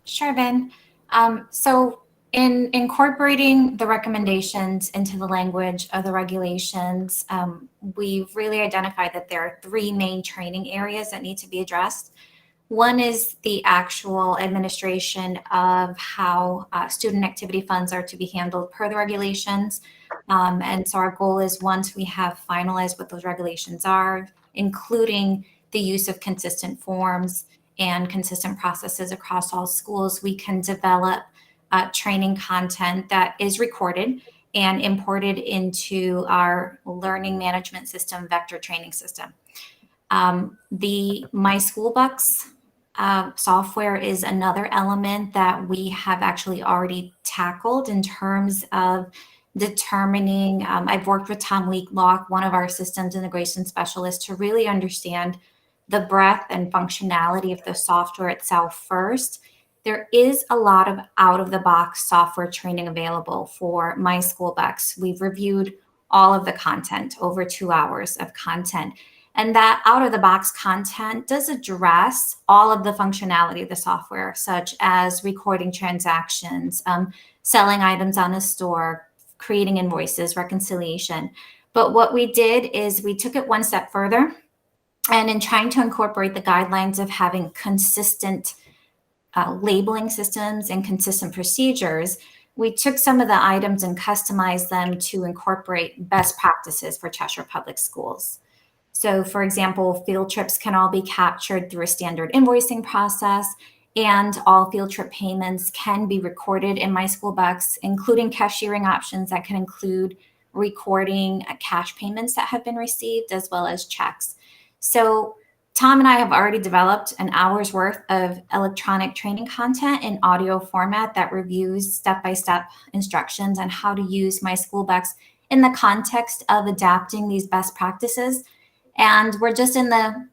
Sure, Ben. So in incorporating the recommendations into the language of the regulations, we've really identified that there are 3 main training areas that need to be addressed. One is the actual administration of how student activity funds are to be handled per the regulations. And so our goal is, once we have finalized what those regulations are, including the use of consistent forms and consistent processes across all schools, we can develop training content that is recorded and imported into our learning management system, vector training system. The My School Bucks software is another element that we have actually already tackled in terms of determining. I've worked with Tom Leaklock, one of our systems integration specialists, to really understand the breadth and functionality of the software itself first. There is a lot of out-of-the-box software training available for My School Bucks. We've reviewed all of the content, over 2 hours of content. And that out-of-the-box content does address all of the functionality of the software, such as recording transactions, selling items on a store, creating invoices, reconciliation. But what we did is we took it one step further. And in trying to incorporate the guidelines of having consistent labeling systems and consistent procedures, we took some of the items and customized them to incorporate best practices for Cheshire Public Schools. So, for example, field trips can all be captured through a standard invoicing process, and all field trip payments can be recorded in My School Bucks, including cashiering options that can include recording cash payments that have been received, as well as checks. So Tom and I have already developed an hour's worth of electronic training content in audio format that reviews step-by-step instructions on how to use My School Bucks in the context of adapting these best practices. And we're just in the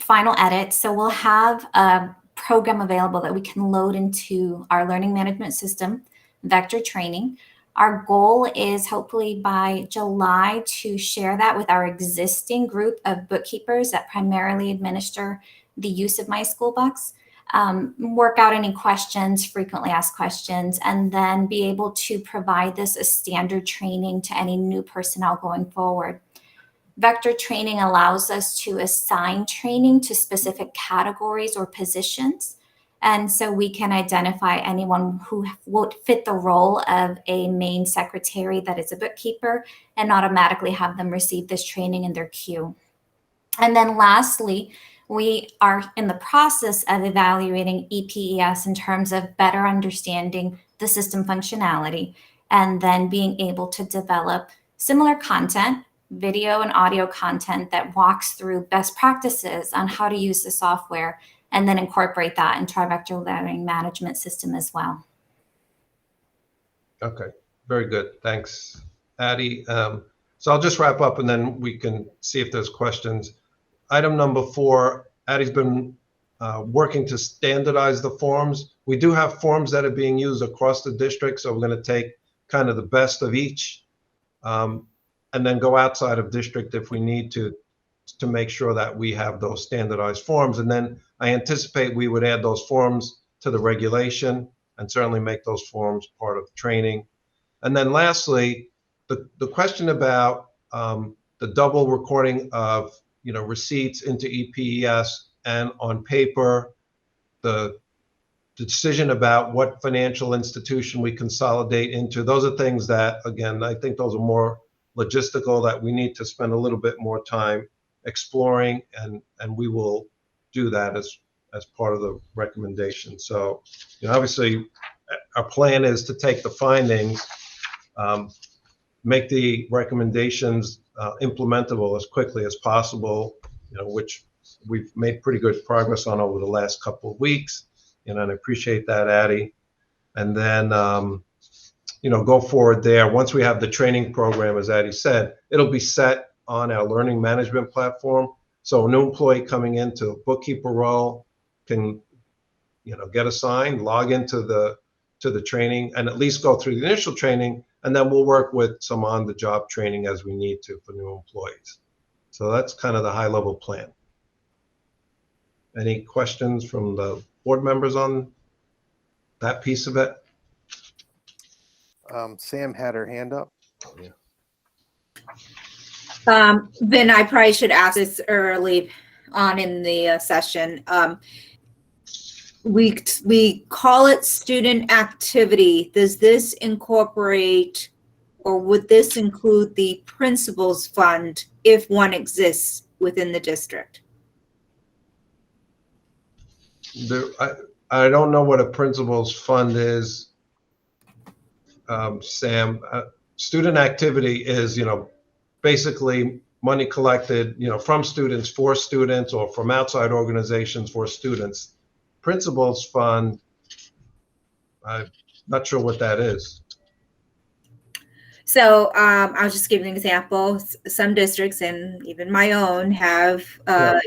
final edits. So we'll have a program available that we can load into our learning management system, Vector Training. Our goal is hopefully by July to share that with our existing group of bookkeepers that primarily administer the use of My School Bucks. Work out any questions, frequently asked questions, and then be able to provide this as standard training to any new personnel going forward. Vector Training allows us to assign training to specific categories or positions. And so we can identify anyone who would fit the role of a main secretary that is a bookkeeper and automatically have them receive this training in their queue. And then lastly, we are in the process of evaluating EPES in terms of better understanding the system functionality and then being able to develop similar content, video and audio content that walks through best practices on how to use the software and then incorporate that into our vector learning management system as well. Okay, very good. Thanks, Addie. So I'll just wrap up and then we can see if there's questions. Item number 4, Addie's been working to standardize the forms. We do have forms that are being used across the district, so we're going to take kind of the best of each and then go outside of district if we need to make sure that we have those standardized forms. And then I anticipate we would add those forms to the regulation and certainly make those forms part of training. And then lastly, the question about the double recording of receipts into EPES and on paper, the decision about what financial institution we consolidate into, those are things that, again, I think those are more logistical that we need to spend a little bit more time exploring, and we will do that as part of the recommendation. So, obviously, our plan is to take the findings, make the recommendations implementable as quickly as possible, which we've made pretty good progress on over the last couple of weeks, and I appreciate that, Addie. And then, go forward there. Once we have the training program, as Addie said, it'll be set on our learning management platform. So a new employee coming into a bookkeeper role can, get assigned, log into the training, and at least go through the initial training, and then we'll work with some on-the-job training as we need to for new employees. So that's kind of the high-level plan. Any questions from the board members on that piece of it? Sam had her hand up. Then I probably should ask this early on in the session. We call it student activity. Does this incorporate, or would this include the principal's fund if one exists within the district? I don't know what a principal's fund is, Sam. Student activity is, basically money collected, from students for students or from outside organizations for students. Principal's fund, I'm not sure what that is. So I'll just give you an example. Some districts, and even my own, have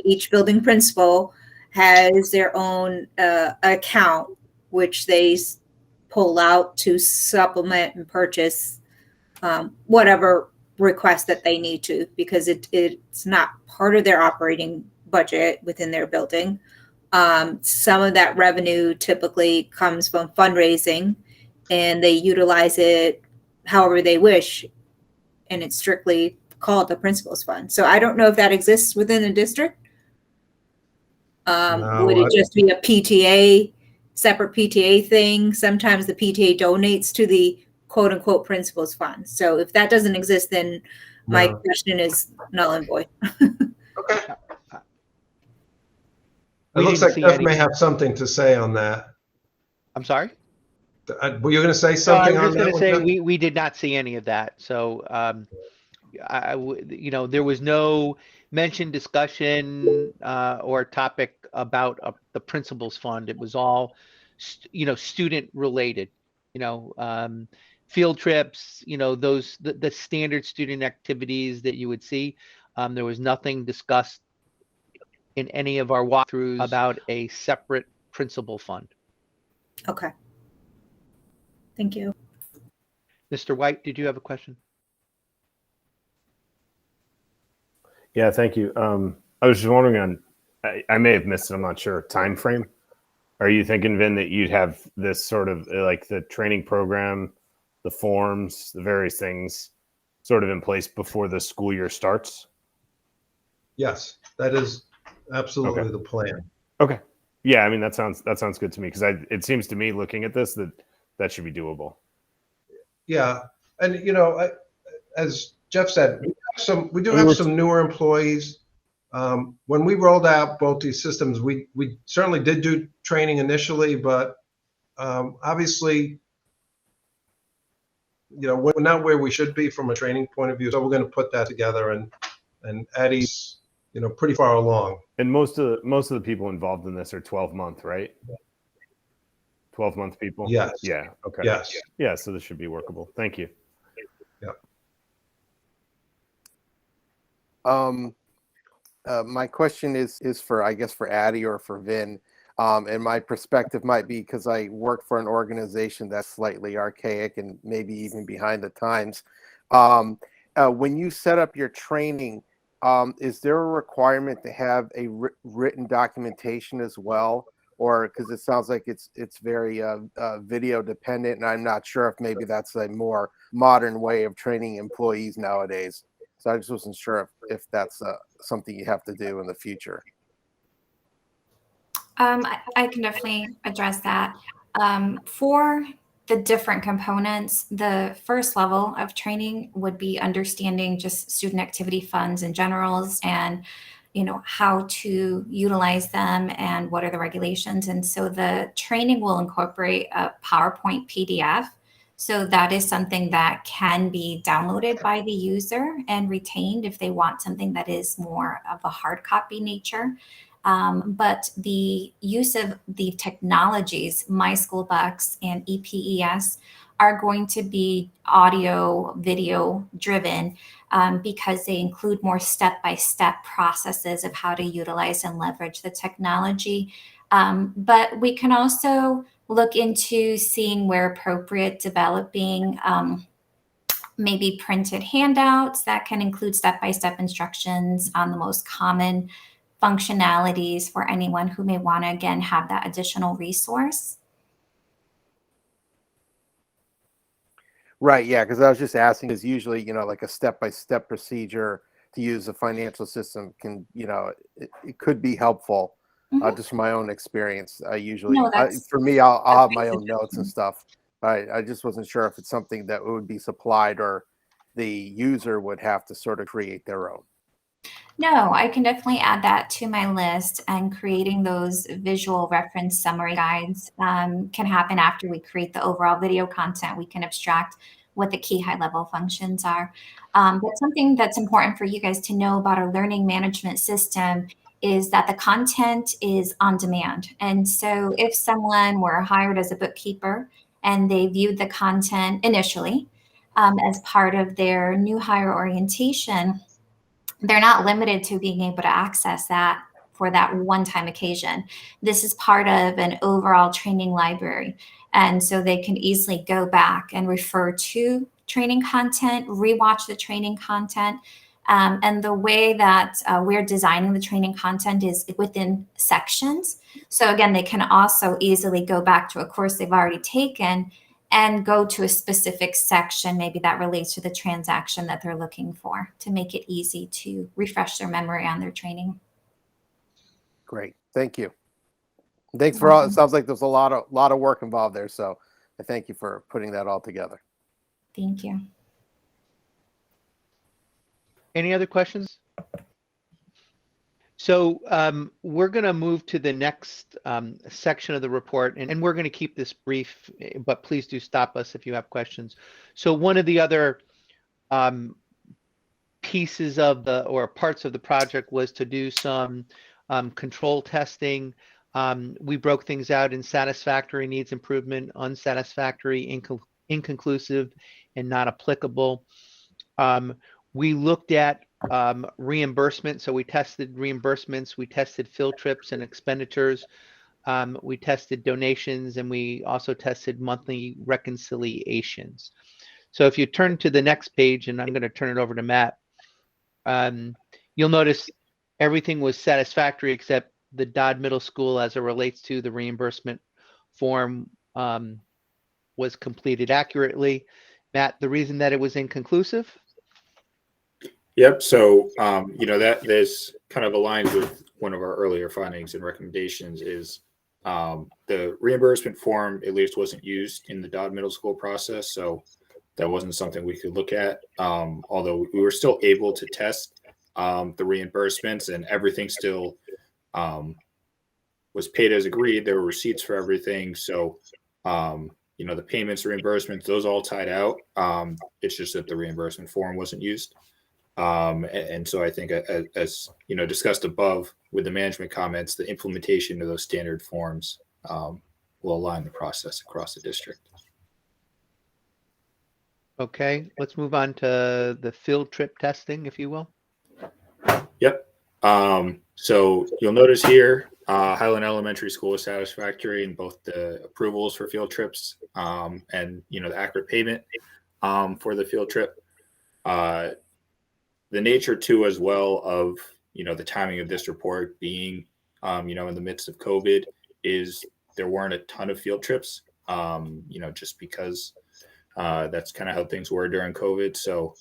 each building principal has their own account, which they pull out to supplement and purchase whatever request that they need to, because it's not part of their operating budget within their building. Some of that revenue typically comes from fundraising, and they utilize it however they wish, and it's strictly called the principal's fund. So I don't know if that exists within the district. Would it just be a PTA, separate PTA thing? Sometimes the PTA donates to the quote unquote principal's fund. So if that doesn't exist, then my question is null and void. Okay. It looks like Jeff may have something to say on that. I'm sorry? Were you going to say something on that? I was just going to say we did not see any of that. So, there was no mention, discussion, or topic about the principal's fund. It was all, student related. Field trips. Those the standard student activities that you would see. There was nothing discussed in any of our walkthroughs about a separate principal fund. Okay. Thank you. Mr. White, did you have a question? Yeah, thank you. I was just wondering on, I may have missed it, I'm not sure, time frame. Are you thinking, Vin, that you'd have this sort of like the training program, the forms, the various things sort of in place before the school year starts? Yes, that is absolutely Okay. the plan. Okay. Yeah, I mean, that sounds good to me, because it seems to me, looking at this, that should be doable. Yeah, and you know, as Jeff said, we do have some newer employees. When we rolled out both these systems, we certainly did do training initially, but obviously, you know, we're not where we should be from a training point of view. So we're going to put that together, and Addie's, you know, pretty far along. And most of the people involved in this are 12-month, right? 12-month people? Yes. Yeah. Okay. Yes. Yeah, so this should be workable. Thank you. My question is for, I guess, for Addie or for Vin. And my perspective might be because I work for an organization that's slightly archaic and maybe even behind the times. When you set up your training, is there a requirement to have a written documentation as well? Or because it sounds like it's very video dependent, and I'm not sure if maybe that's a more modern way of training employees nowadays. So I just wasn't sure if that's something you have to do in the future. I can definitely address that. For the different components, the first level of training would be understanding just student activity funds in generals, and you know, how to utilize them and what are the regulations. And so the training will incorporate a PowerPoint PDF. So that is something that can be downloaded by the user and retained if they want something that is more of a hard copy nature. But the use of the technologies, My School Bucks and EPES, are going to be audio, video driven because they include more step-by-step processes of how to utilize and leverage the technology. But we can also look into seeing where appropriate, developing maybe printed handouts that can include step-by-step instructions on the most common functionalities for anyone who may want to, again, have that additional resource. Right, yeah, because I was just asking, because usually, you know, like a step-by-step procedure to use a financial system can, you know, it could be helpful. Just from my own experience, I usually, for me, I'll have my own notes and stuff. I just wasn't sure if it's something that would be supplied or the user would have to sort of create their own. No, I can definitely add that to my list, and creating those visual reference summary guides can happen after we create the overall video content. We can abstract what the key high level functions are. But something that's important for you guys to know about our learning management system is that the content is on demand. And so if someone were hired as a bookkeeper and they viewed the content initially as part of their new hire orientation, they're not limited to being able to access that for that one-time occasion. This is part of an overall training library. And so they can easily go back and refer to training content, rewatch the training content. And the way that we're designing the training content is within sections. So again, they can also easily go back to a course they've already taken and go to a specific section, maybe that relates to the transaction that they're looking for, to make it easy to refresh their memory on their training. Great, thank you. Thanks for all. It sounds like there's a lot of work involved there, so I thank you for putting that all together. Thank you. Any other questions? So we're going to move to the next section of the report, and we're going to keep this brief, but please do stop us if you have questions. So one of the other pieces of or parts of the project was to do some control testing. We broke things out in satisfactory, needs improvement, unsatisfactory, inconclusive, and not applicable. We looked at reimbursement. So we tested reimbursements, we tested field trips and expenditures, we tested donations, and we also tested monthly reconciliations. So if you turn to the next page, and I'm going to turn it over to Matt, you'll notice everything was satisfactory except the Dodd Middle School as it relates to the reimbursement form was completed accurately. Matt, the reason that it was inconclusive? Yep. So, that this kind of aligns with one of our earlier findings and recommendations is the reimbursement form at least wasn't used in the Dodd Middle School process. So that wasn't something we could look at, although we were still able to test the reimbursements, and everything still was paid as agreed. There were receipts for everything. So, the payments, reimbursements, those all tied out. It's just that the reimbursement form wasn't used. And so I think as discussed above with the management comments, the implementation of those standard forms will align the process across the district. Okay, let's move on to the field trip testing, if you will. Yep. So you'll notice here, Highland Elementary School is satisfactory in both the approvals for field trips and the accurate payment for the field trip. The nature too, as well, of the timing of this report being in the midst of COVID, is there weren't a ton of field trips. Just because that's kind of how things were during COVID. So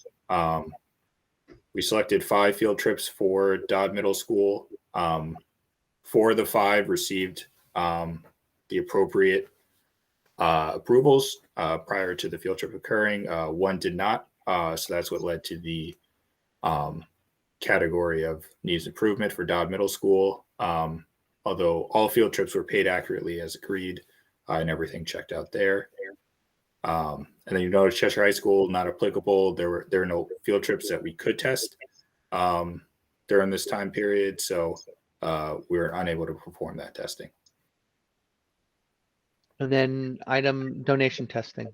we selected 5 field trips for Dodd Middle School. 4 of the 5 received the appropriate approvals prior to the field trip occurring. 1 did not. So that's what led to the category of needs improvement for Dodd Middle School. Although all field trips were paid accurately as agreed and everything checked out there. And then you notice Cheshire High School, not applicable. There were no field trips that we could test during this time period. So we were unable to perform that testing. And then item donation testing.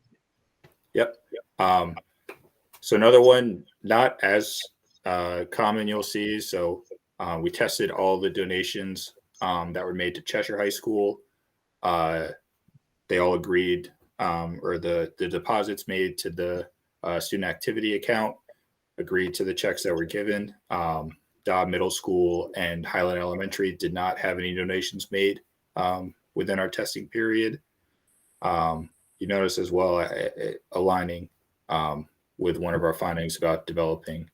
Yep. So another one, not as common, you'll see. So we tested all the donations that were made to Cheshire High School. They all agreed, or the deposits made to the student activity account agreed to the checks that were given. Dodd Middle School and Highland Elementary did not have any donations made within our testing period. You notice as well, aligning with one of our findings about developing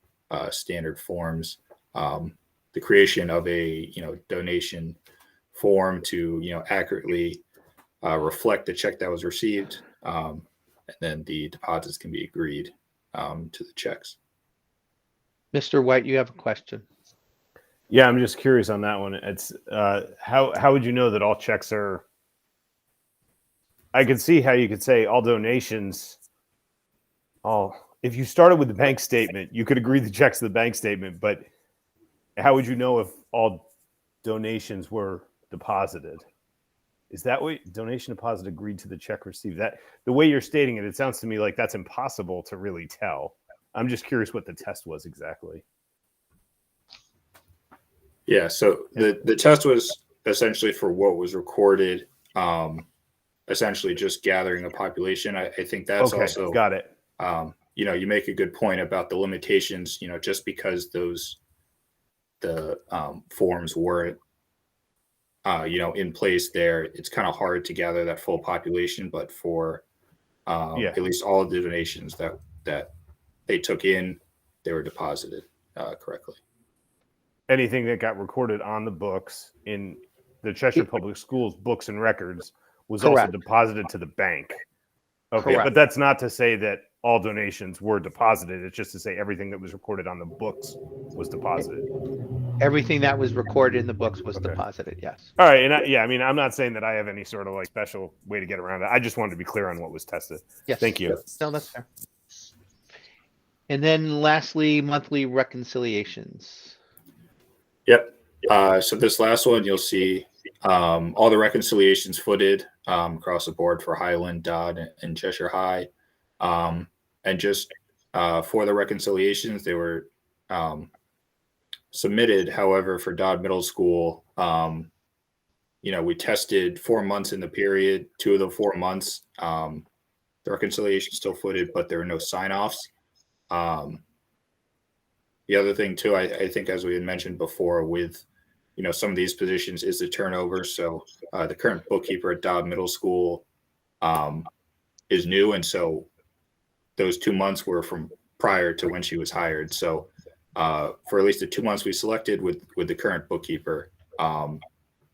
standard forms, the creation of a donation form to accurately reflect the check that was received, and then the deposits can be agreed to the checks. Mr. White, you have a question. Yeah, I'm just curious on that one. It's how would you know that all checks are? I could see how you could say all donations. If you started with the bank statement, you could agree the checks to the bank statement, but how would you know if all donations were deposited? Is that what donation deposit agreed to the check received? That the way you're stating it, it sounds to me like that's impossible to really tell. I'm just curious what the test was exactly. Yeah, so the test was essentially for what was recorded, essentially just gathering a population. I think that's okay, also got it. You make a good point about the limitations. Just because the forms weren't in place there, it's kind of hard to gather that full population. But for at least all of the donations that they took in, they were deposited correctly. Anything that got recorded on the books in the Cheshire Public Schools books and records was Correct. also deposited to the bank. Okay, Correct. but that's not to say that all donations were deposited. It's just to say everything that was recorded on the books was deposited. Everything that was recorded in the books was Okay. deposited, yes. All right, and I'm not saying that I have any sort of like special way to get around it. I just wanted to be clear on what was tested. Yes. Thank you. No, that's fair. And then lastly, monthly reconciliations. Yep. So this last one, you'll see all the reconciliations footed across the board for Highland, Dodd, and Cheshire High. And just for the reconciliations, they were submitted. However, for Dodd Middle School, we tested 4 months in the period. 2 of the 4 months, the reconciliation still footed, but there were no sign-offs. The other thing too, I think, as we had mentioned before, with some of these positions is the turnover. So the current bookkeeper at Dodd Middle School is new, and so those 2 months were from prior to when she was hired. So for at least the 2 months we selected with the current bookkeeper,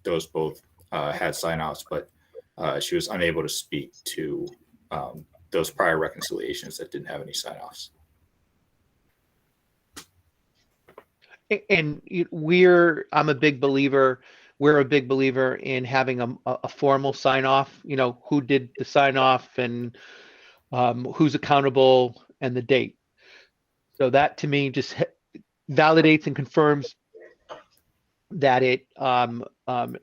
those both had sign-offs, but she was unable to speak to those prior reconciliations that didn't have any sign-offs. And we're a big believer in having a formal sign off, who did the sign off and who's accountable and the date. So that to me just validates and confirms that it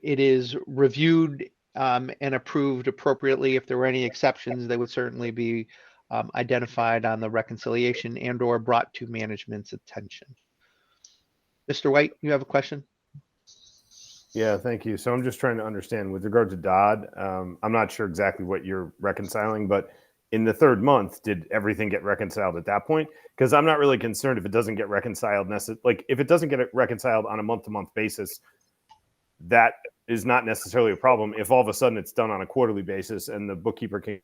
is reviewed and approved appropriately. If there were any exceptions, they would certainly be identified on the reconciliation and or brought to management's attention. Mr. White, you have a question? Yeah, thank you. So I'm just trying to understand with regard to Dodd. I'm not sure exactly what you're reconciling, but in the 3rd month, did everything get reconciled at that point? Because I'm not really concerned if it doesn't get reconciled. Like if it doesn't get reconciled on a month-to-month basis, that is not necessarily a problem. If all of a sudden it's done on a quarterly basis and the bookkeeper can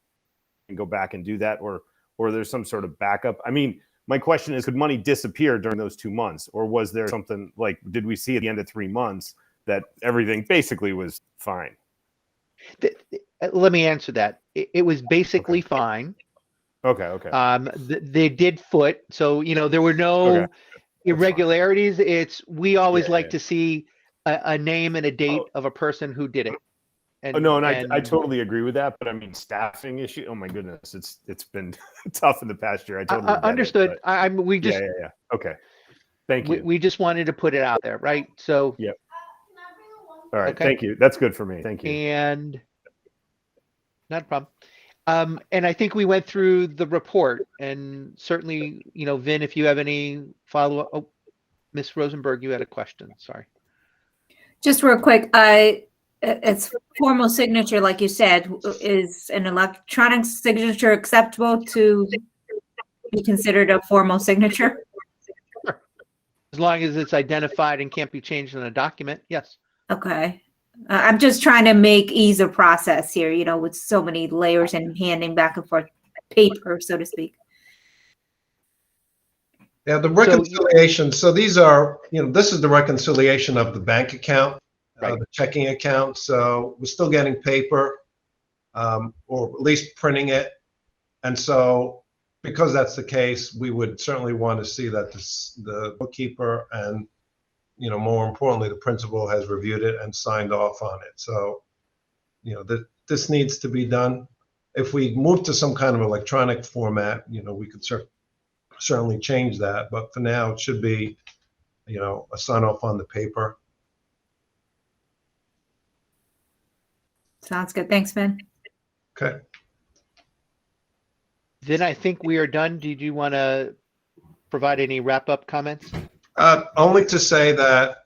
go back and do that, or there's some sort of backup. I mean, my question is, could money disappear during those 2 months? Or was there something like, did we see at the end of 3 months that everything basically was fine? Let me answer that. It was basically fine. Okay. They did foot. So, there were no irregularities. We always like to see a name and a date of a person who did it. And I totally agree with that, but I mean, staffing issue. Oh my goodness, it's been tough in the past year. I totally understood. Yeah. Okay, thank you. We just wanted to put it out there, right? So yeah. All right, okay. Thank you. That's good for me. Thank you. And not a problem. And I think we went through the report, and certainly, Vin, if you have any follow-up. Oh, Ms. Rosenberg, you had a question. Sorry. Just real quick, it's formal signature, like you said. Is an electronic signature acceptable to be considered a formal signature? As long as it's identified and can't be changed in a document, yes. Okay. I'm just trying to make ease of process here, with so many layers and handing back and forth paper, so to speak. Yeah, the reconciliation. So these are, this is the reconciliation of the bank account, the checking account. So we're still getting paper, or at least printing it. And so because that's the case, we would certainly want to see that the bookkeeper and, more importantly, the principal has reviewed it and signed off on it. So, this needs to be done. If we move to some kind of electronic format, we could certainly change that. But for now, it should be, a sign off on the paper. Sounds good. Thanks, Ben. Okay. Then I think we are done. Did you want to provide any wrap-up comments? Only to say that,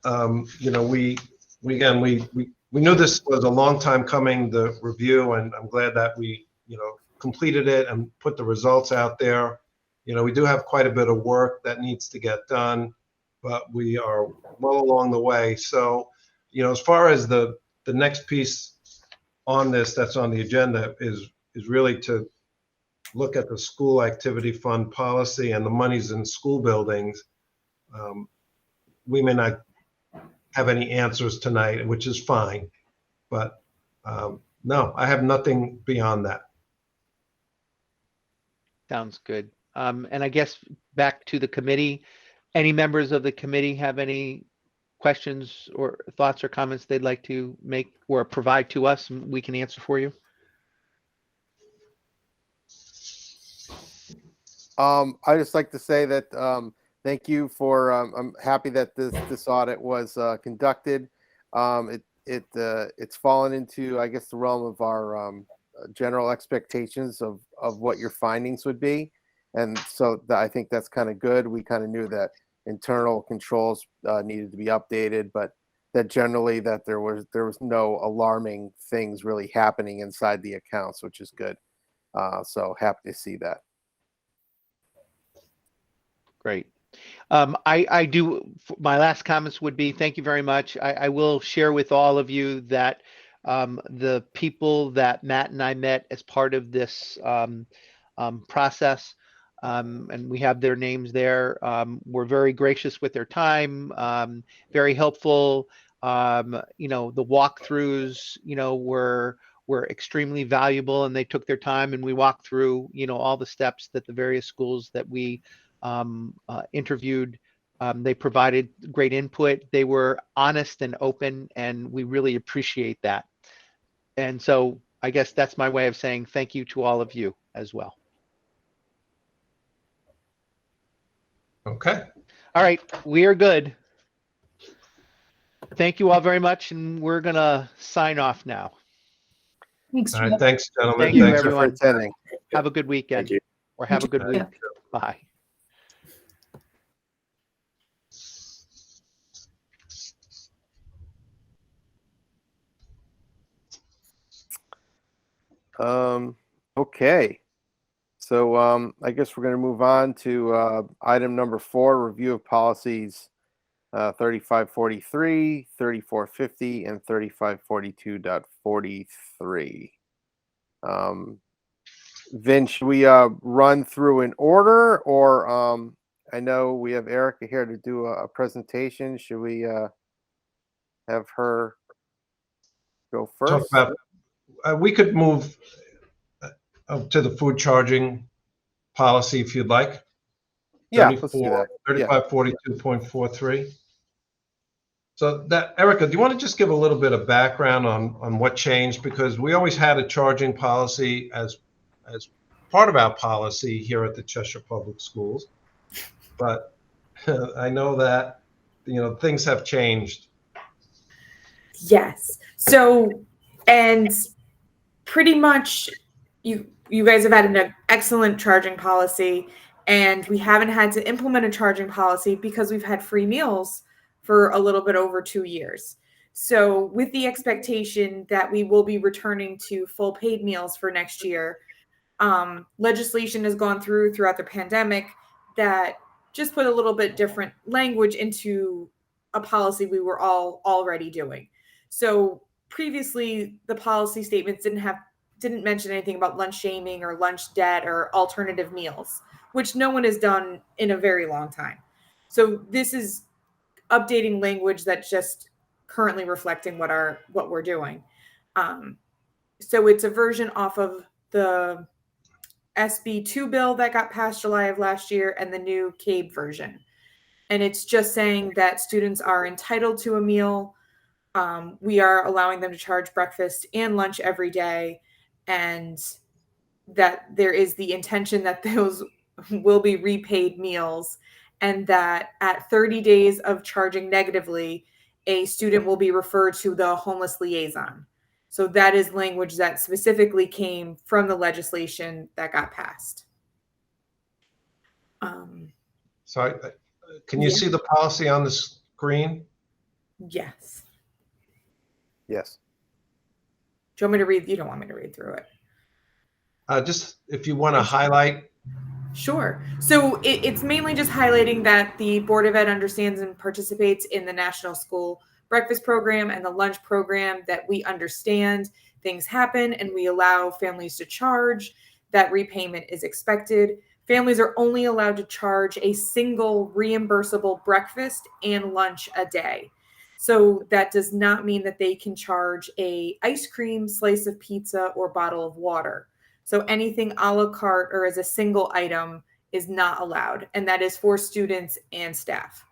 we knew this was a long time coming, the review, and I'm glad that we, completed it and put the results out there. We do have quite a bit of work that needs to get done, but we are well along the way. So, as far as the next piece on this that's on the agenda is really to look at the school activity fund policy and the monies in school buildings. We may not have any answers tonight, which is fine, but no, I have nothing beyond that. Sounds good. And I guess back to the committee, any members of the committee have any questions or thoughts or comments they'd like to make or provide to us, and we can answer for you? I just like to say that thank you for. I'm happy that this audit was conducted. It's fallen into, I guess, the realm of our general expectations of what your findings would be, and so I think that's kind of good. We kind of knew that internal controls needed to be updated, but that generally that there was no alarming things really happening inside the accounts, which is good. So happy to see that. Great. My last comments would be thank you very much. I will share with all of you that the people that Matt and I met as part of this process, and we have their names there, were very gracious with their time, very helpful. The walkthroughs, were extremely valuable, and they took their time, and we walked through, all the steps that the various schools that we interviewed. They provided great input. They were honest and open, and we really appreciate that. And so I guess that's my way of saying thank you to all of you as well. Okay. All right, we are good. Thank you all very much, and we're gonna sign off now. Thanks, All right. Thanks, gentlemen. Thank you, Thanks everyone. For attending. Have a good weekend. Thank you. Or have a good week. Yeah. Bye. Okay. So I guess we're going to move on to item number 4, review of policies 3543, 3450, and 3542.43. Vin, should we run through in order, or I know we have Erica here to do a presentation. Should we have her go Talk first? about, we could move to the food charging policy if you'd like. Yeah, let's do that. 3542.43. So that, Erica, do you want to just give a little bit of background on what changed? Because we always had a charging policy as part of our policy here at the Cheshire Public Schools. But I know that, things have changed. Yes. So, and pretty much you guys have had an excellent charging policy, and we haven't had to implement a charging policy because we've had free meals for a little bit over 2 years. So with the expectation that we will be returning to full paid meals for next year, legislation has gone throughout the pandemic that just put a little bit different language into a policy we were all already doing. So previously, the policy statements didn't mention anything about lunch shaming or lunch debt or alternative meals, which no one has done in a very long time. So this is updating language that's just currently reflecting what we're doing. So it's a version off of the SB2 bill that got passed July of last year and the new CABE version. And it's just saying that students are entitled to a meal. We are allowing them to charge breakfast and lunch every day, and that there is the intention that those will be repaid meals, and that at 30 days of charging negatively, a student will be referred to the homeless liaison. So that is language that specifically came from the legislation that got passed. So can you see the policy on the screen? Yes. Yes. Do you want me to read? You don't want me to read through it. Just if you want to highlight. Sure. So it's mainly just highlighting that the Board of Ed understands and participates in the National School Breakfast Program and the lunch program, that we understand things happen and we allow families to charge, that repayment is expected. Families are only allowed to charge a single reimbursable breakfast and lunch a day. So that does not mean that they can charge a ice cream, slice of pizza, or bottle of water. So anything a la carte or as a single item is not allowed. And that is for students and staff.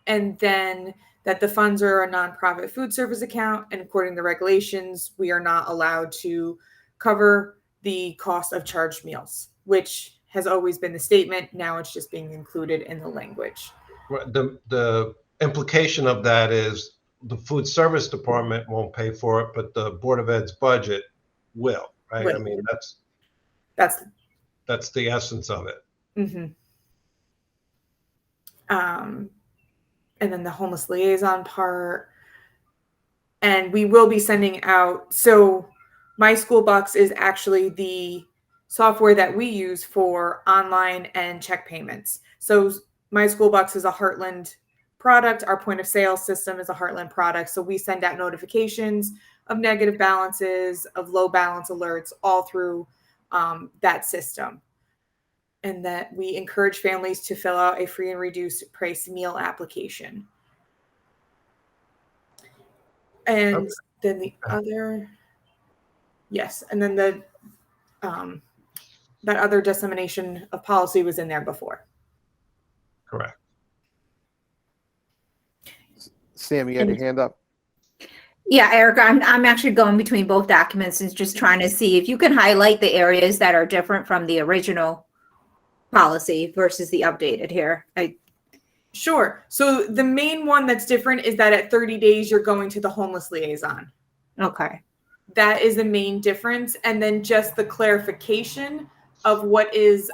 And then that the funds are a nonprofit food service account. And according to the regulations, we are not allowed to cover the cost of charged meals, which has always been the statement. Now it's just being included in the language. The implication of that is the food service department won't pay for it, but the Board of Ed's budget will, right? Will. I mean, That's that's the essence of it. Mm-hmm. and then the homeless liaison part. And we will be sending out, so My School Bucks is actually the software that we use for online and check payments. So My School Bucks is a Heartland product. Our point of sale system is a Heartland product. So we send out notifications of negative balances, of low balance alerts, all through that system. And that we encourage families to fill out a free and reduced price meal application. And Okay. then the other, yes, and then the that other dissemination of policy was in there before. Correct. Sam, you had your hand up. Yeah, Erica, I'm actually going between both documents and just trying to see if you can highlight the areas that are different from the original policy versus the updated here. Sure. So the main one that's different is that at 30 days, you're going to the homeless liaison. Okay. That is the main difference. And then just the clarification of what is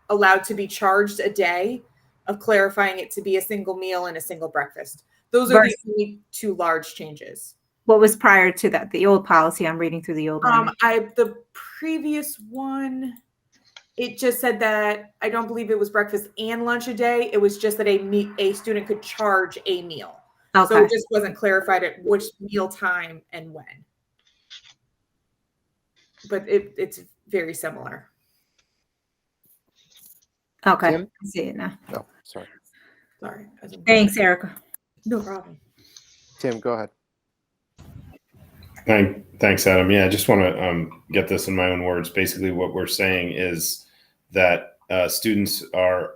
allowed to be charged a day, of clarifying it to be a single meal and a single breakfast. Those are the only two large changes. What was prior to that? The old policy? I'm reading through the old one. The previous one, it just said that I don't believe it was breakfast and lunch a day. It was just that a student could charge a meal. Okay. So it just wasn't clarified at which meal time and when. But it's very similar. Okay. Tim? I see it now. No, sorry. Sorry. Thanks, Erica. No problem. Tim, go ahead. Thanks, Adam. Yeah, I just want to get this in my own words. Basically, what we're saying is that students are,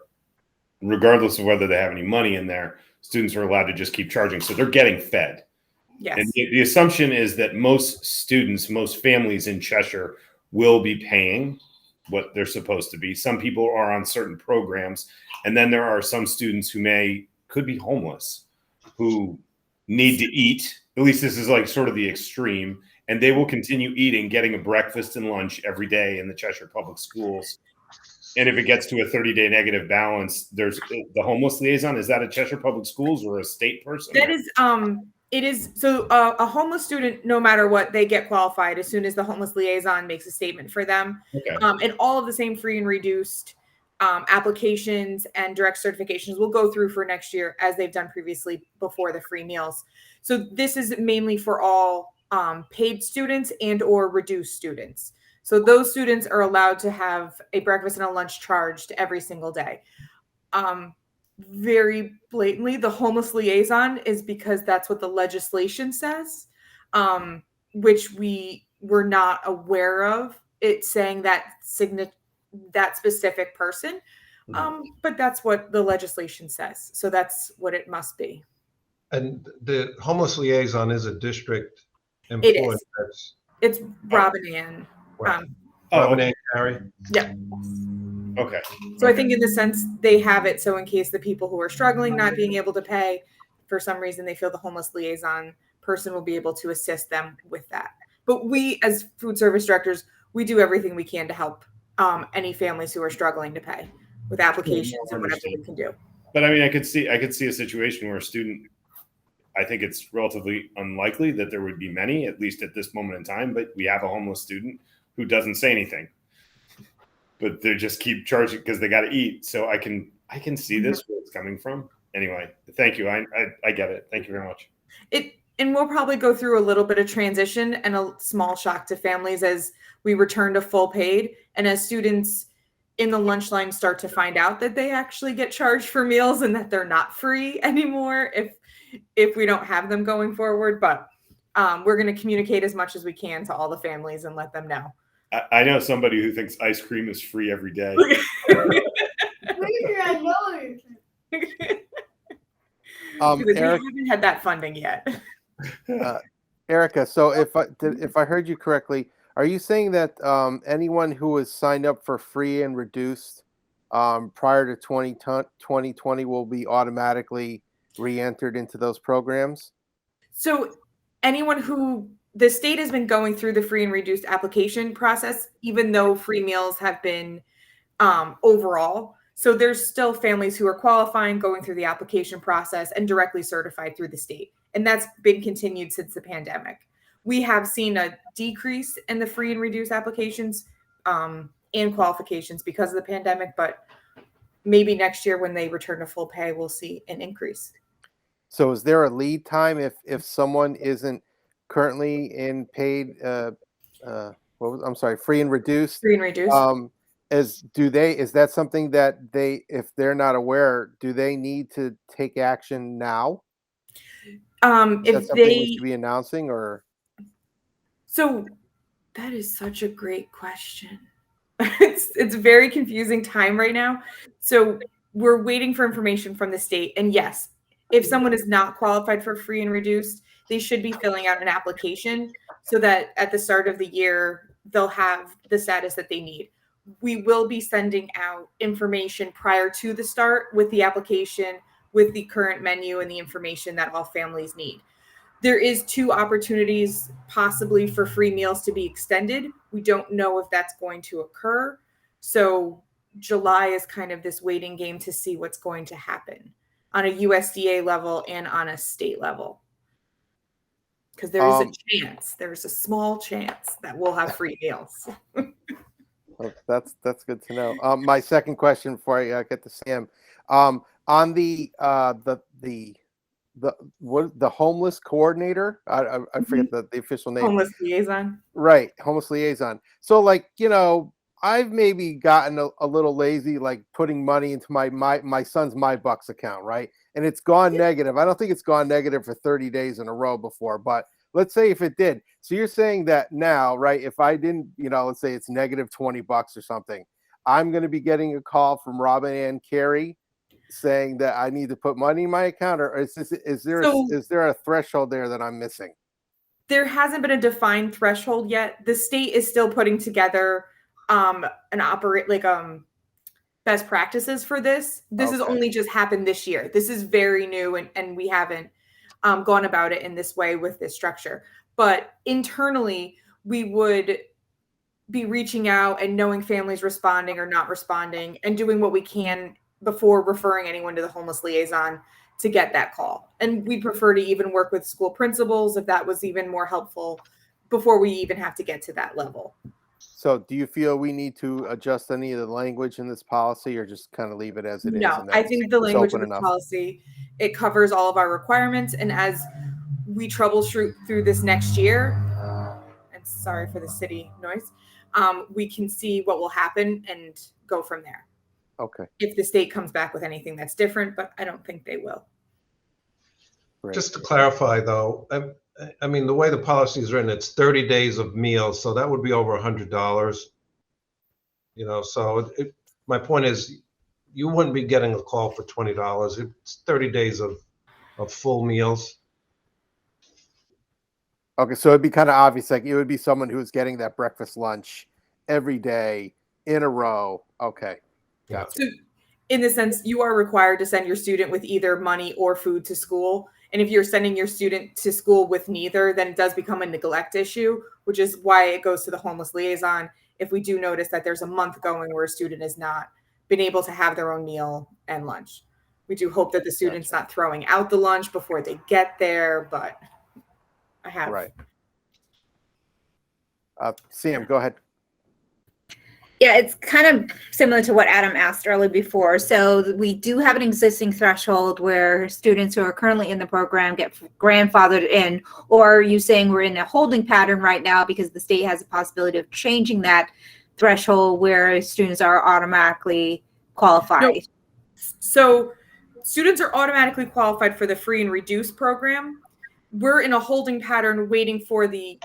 regardless of whether they have any money in there, students are allowed to just keep charging. So they're getting fed. Yes. And the assumption is that most students, most families in Cheshire will be paying what they're supposed to be. Some people are on certain programs. And then there are some students who could be homeless, who need to eat. At least this is like sort of the extreme. And they will continue eating, getting a breakfast and lunch every day in the Cheshire Public Schools. And if it gets to a 30-day negative balance, there's the homeless liaison. Is that a Cheshire Public Schools or a state person? That is, it is, so a homeless student, no matter what, they get qualified as soon as the homeless liaison makes a statement for them. Okay. And all of the same free and reduced applications and direct certifications will go through for next year as they've done previously before the free meals. So this is mainly for all paid students and or reduced students. So those students are allowed to have a breakfast and a lunch charged every single day. Very blatantly, the homeless liaison is because that's what the legislation says, which we were not aware of. It's saying that that specific person, but that's what the legislation says. So that's what it must be. And the homeless liaison is a district employee. It is. It's Robin Ann. Robin Ann Carey. Yeah. Okay. So I think in the sense they have it, so in case the people who are struggling, not being able to pay, for some reason they feel the homeless liaison person will be able to assist them with that. But we, as food service directors, we do everything we can to help any families who are struggling to pay with applications and whatever we can do. But I mean, I could see a situation where a student, I think it's relatively unlikely that there would be many, at least at this moment in time, but we have a homeless student who doesn't say anything, but they just keep charging because they got to eat. So I can see this, where it's coming from. Anyway, thank you. I get it. Thank you very much. And we'll probably go through a little bit of transition and a small shock to families as we return to full paid. And as students in the lunch line start to find out that they actually get charged for meals and that they're not free anymore if we don't have them going forward. But we're going to communicate as much as we can to all the families and let them know. I know somebody who thinks ice cream is free every day. We haven't had that funding yet. Erica, so if I heard you correctly, are you saying that anyone who was signed up for free and reduced prior to 2020 will be automatically re-entered into those programs? So anyone who the state has been going through the free and reduced application process, even though free meals have been overall. So there's still families who are qualifying, going through the application process, and directly certified through the state. And that's been continued since the pandemic. We have seen a decrease in the free and reduced applications and qualifications because of the pandemic, but maybe next year when they return to full pay, we'll see an increase. So is there a lead time if someone isn't currently in paid, I'm sorry, free and reduced? Free and reduced. Is that something that if they're not aware, do they need to take action now? Is that If something we they, should be announcing, or? so that is such a great question. It's a very confusing time right now. So we're waiting for information from the state. And yes, if someone is not qualified for free and reduced, they should be filling out an application so that at the start of the year, they'll have the status that they need. We will be sending out information prior to the start with the application, with the current menu and the information that all families need. There is 2 opportunities possibly for free meals to be extended. We don't know if that's going to occur. So July is kind of this waiting game to see what's going to happen on a USDA level and on a state level. Because there is a chance, there's a small chance that we'll have free meals. Oh, that's good to know. My second question before I get to Sam, on the homeless coordinator, I forget the official name. Homeless liaison. Right, homeless liaison. So I've maybe gotten a little lazy, like putting money into my son's MyBucks account, right? And it's gone negative. I don't think it's gone negative for 30 days in a row before, but let's say if it did. So you're saying that now, right? If I didn't, let's say it's negative $20 or something, I'm going to be getting a call from Robin Ann Carey saying that I need to put money in my account, or is there a threshold there that I'm missing? There hasn't been a defined threshold yet. The state is still putting together best practices for this. This has only just happened this year. This is very new, and we haven't gone about it in this way with this structure. But internally, we would be reaching out and knowing families responding or not responding and doing what we can before referring anyone to the homeless liaison to get that call. And we prefer to even work with school principals if that was even more helpful before we even have to get to that level. So do you feel we need to adjust any of the language in this policy, or just kind of leave it as it is? No, I think the language in the policy, it covers all of our requirements. And as we troubleshoot through this next year, and sorry for the city noise, we can see what will happen and go from there. Okay. If the state comes back with anything that's different, but I don't think they will. Great. Just to clarify, though, I mean, the way the policy is written, it's 30 days of meals, so that would be over $100. So my point is, you wouldn't be getting a call for $20. It's 30 days of full meals. Okay, so it'd be kind of obvious, like it would be someone who's getting that breakfast, lunch every day in a row. Okay. Gotcha. So in the sense, you are required to send your student with either money or food to school. And if you're sending your student to school with neither, then it does become a neglect issue, which is why it goes to the homeless liaison. If we do notice that there's a month going where a student has not been able to have their own meal and lunch. We do hope that the student's not throwing out the lunch before they get there, but I have. Right. Sam, go ahead. Yeah, it's kind of similar to what Adam asked earlier before. So we do have an existing threshold where students who are currently in the program get grandfathered in, or are you saying we're in a holding pattern right now because the state has a possibility of changing that threshold where students are automatically qualified? No. So students are automatically qualified for the free and reduced program. We're in a holding pattern waiting for the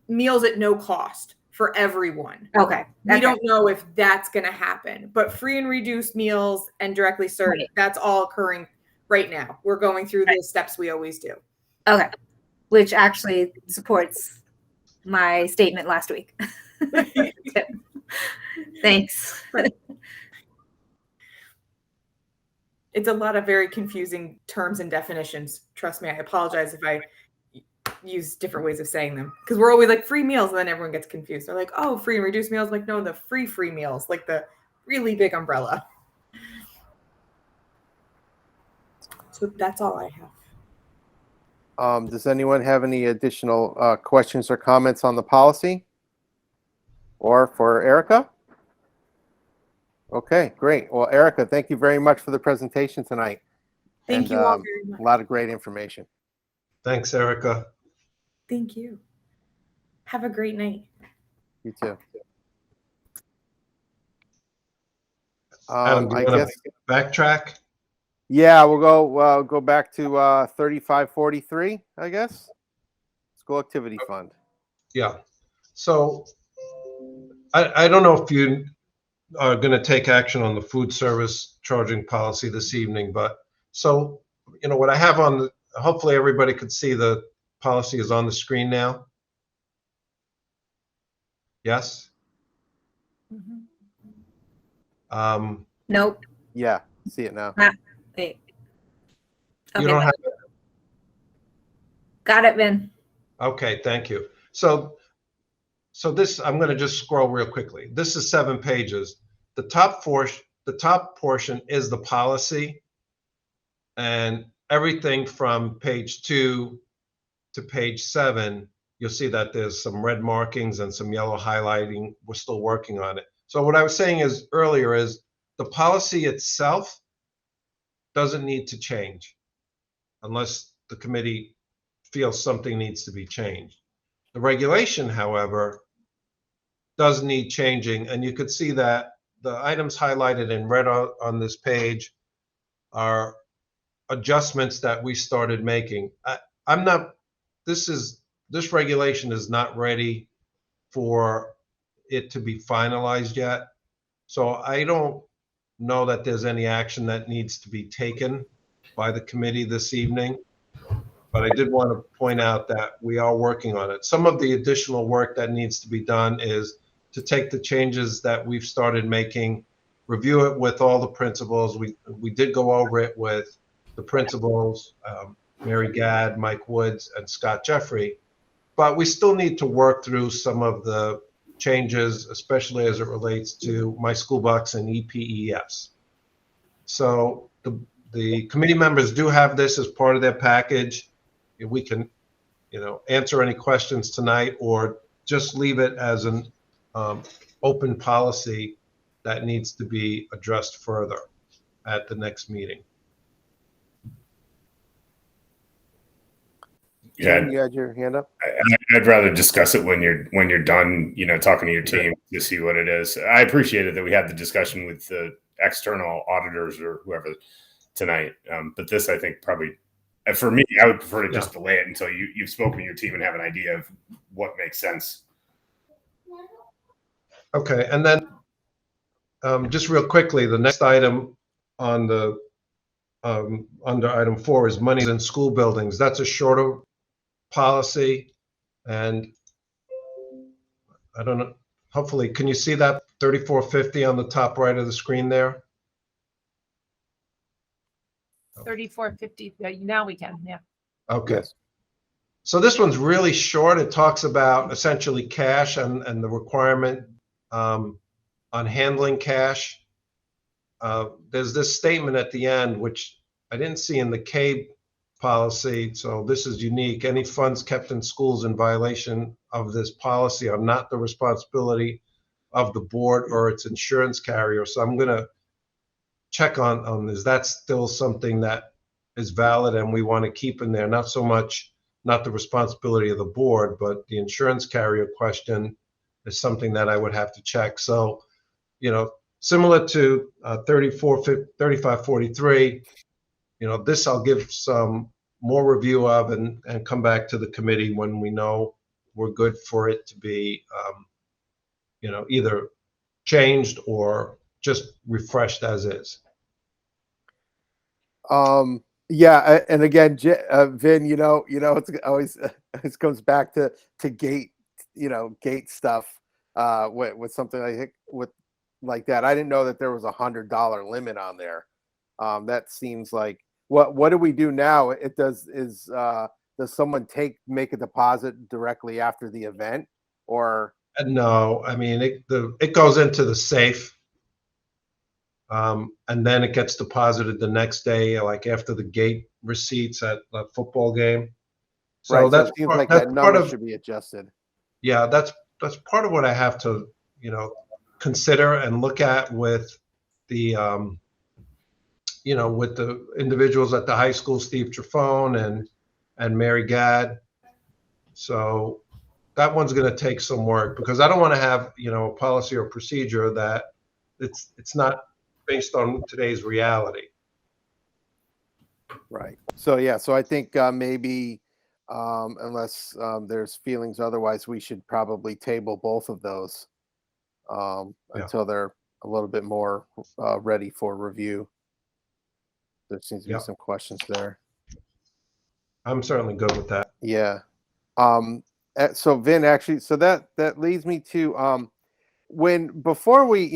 meals at no cost for everyone. Okay. We don't know if that's going to happen, but free and reduced meals and directly served, that's all occurring right now. We're going through the steps we always do. Okay. Which actually supports my statement last week. Thanks. It's a lot of very confusing terms and definitions. Trust me, I apologize if I use different ways of saying them, because we're always like free meals and then everyone gets confused. They're like, oh, free and reduced meals. I'm like, no, the free meals, like the really big umbrella. So that's all I have. Does anyone have any additional questions or comments on the policy? Or for Erica? Okay, great. Well, Erica, thank you very much for the presentation tonight. Thank And, you all very much. a lot of great information. Thanks, Erica. Thank you. Have a great night. You too. Adam, do you I want guess, to backtrack? yeah, we'll go back to 3543, I guess. School Activity Fund. Yeah. So I don't know if you are going to take action on the food service charging policy this evening, but so, what I have on the, hopefully everybody could see the policy is on the screen now. Yes? Nope. Yeah, see it now. Wait. You don't have, Got it, Vin. okay, thank you. So this, I'm going to just scroll real quickly. This is 7 pages. The top portion is the policy, and everything from page 2 to page 7, you'll see that there's some red markings and some yellow highlighting. We're still working on it. So what I was saying is earlier is the policy itself doesn't need to change unless the committee feels something needs to be changed. The regulation, however, does need changing, and you could see that the items highlighted in red on this page are adjustments that we started making. This regulation is not ready for it to be finalized yet. So I don't know that there's any action that needs to be taken by the committee this evening. But I did want to point out that we are working on it. Some of the additional work that needs to be done is to take the changes that we've started making, review it with all the principals. We did go over it with the principals, Mary Gadd, Mike Woods, and Scott Jeffrey. But we still need to work through some of the changes, especially as it relates to My School Bucks and EPES. So the committee members do have this as part of their package. We can, answer any questions tonight or just leave it as an open policy that needs to be addressed further at the next meeting. Yeah, You had your hand up? I'd rather discuss it when you're done, talking to your team to see what it is. I appreciated that we had the discussion with the external auditors or whoever tonight. But this, I think, probably, for me, I would prefer to just delay it until you've spoken to your team and have an idea of what makes sense. Okay, and then just real quickly, the next item on the under item 4 is monies in school buildings. That's a shorter policy, and I don't know. Hopefully, can you see that 3450 on the top right of the screen there? 3450. Now we can. Yeah. Okay. Yes. So this one's really short. It talks about essentially cash and the requirement on handling cash. There's this statement at the end, which I didn't see in the K policy. So this is unique. Any funds kept in schools in violation of this policy are not the responsibility of the board or its insurance carrier. So I'm going to check on is that still something that is valid and we want to keep in there? Not so much, not the responsibility of the board, but the insurance carrier question is something that I would have to check. So, similar to 3543, this I'll give some more review of and come back to the committee when we know we're good for it to be, either changed or just refreshed as is. Yeah, and again, Vin, it's always it comes back to gate, gate stuff. With something like that, I didn't know that there was $100 limit on there. That seems like what do we do now? Does someone make a deposit directly after the event, or? No, I mean it goes into the safe, And then it gets deposited the next day, like after the gate receipts at a football game. So Right, so that's it seems part, like that's that part number of, should be adjusted. yeah, that's part of what I have to, consider and look at with the, with the individuals at the high school, Steve Trafone and Mary Gadd. So that one's going to take some work because I don't want to have, a policy or procedure that it's not based on today's reality. Right. So yeah, so I think maybe unless there's feelings otherwise, we should probably table both of those Yeah. until they're a little bit more ready for review. There seems to be Yeah. some questions there. I'm certainly good with that. Yeah. So Vin, actually, so that leads me to before we,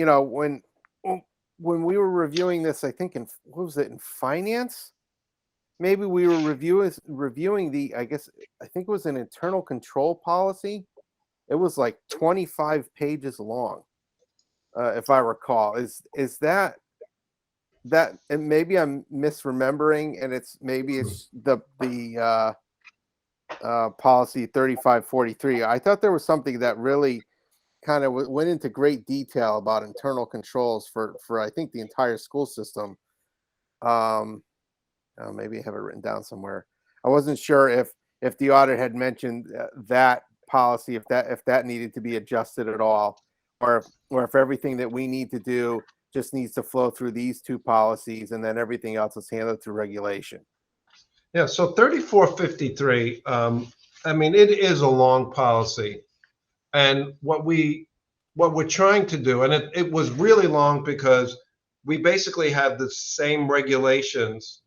when we were reviewing this, I think what was it, in finance? Maybe we were reviewing I think it was an internal control policy. It was like 25 pages long, if I recall. Is that, and maybe I'm misremembering, and it's the policy 3543. I thought there was something that really kind of went into great detail about internal controls for I think the entire school system. Maybe I have it written down somewhere. I wasn't sure if the audit had mentioned that policy, if that needed to be adjusted at all, or if everything that we need to do just needs to flow through these two policies, and then everything else is handled through regulation. Yeah. So 3453. It is a long policy, and what we're trying to do, and it was really long because we basically had the same regulations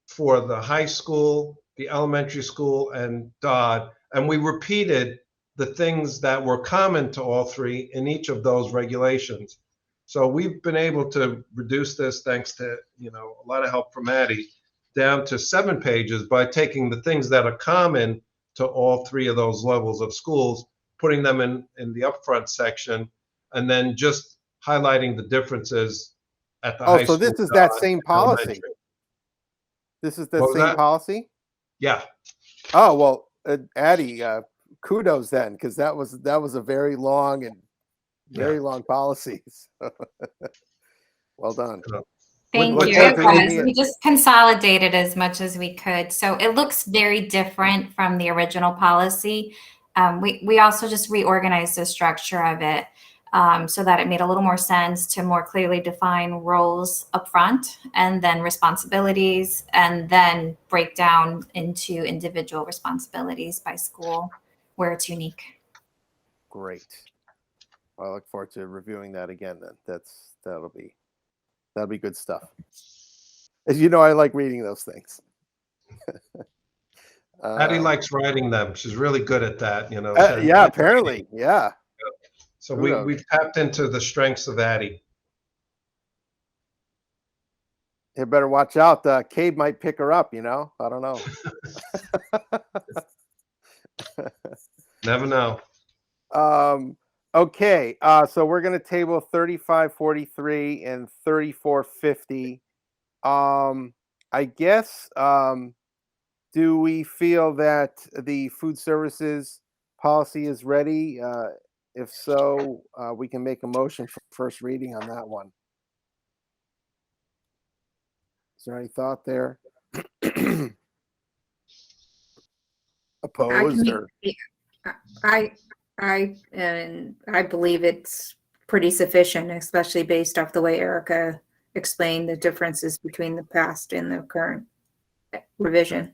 for the high school, the elementary school, and Dodd, and we repeated the things that were common to all three in each of those regulations. So we've been able to reduce this, thanks to a lot of help from Addie, down to 7 pages by taking the things that are common to all three of those levels of schools, putting them in the upfront section, and then just highlighting the differences at the high school. So this is that same policy. Elementary. This is the What was same that? policy? Yeah. Oh, well, Addie, kudos then, because that was a very long and very long policy. Well done. Thank Look you. forward It to was. reading it. We just consolidated as much as we could. So it looks very different from the original policy. We also just reorganized the structure of it so that it made a little more sense to more clearly define roles up front, and then responsibilities, and then break down into individual responsibilities by school where it's unique. Great. I look forward to reviewing that again then. That'll be good stuff. As you know, I like reading those things. Addie likes writing them. She's really good at that, Yeah, apparently. Yeah. So we've tapped into the strengths of Addie. You better watch out. Cade might pick her up, I don't know. Never know. Okay. So we're going to table 3543 and 3450. I guess, do we feel that the food services policy is ready? If so, we can make a motion for first reading on that one. Is there any thought there? Opposed or? I believe it's pretty sufficient, especially based off the way Erica explained the differences between the past and the current revision.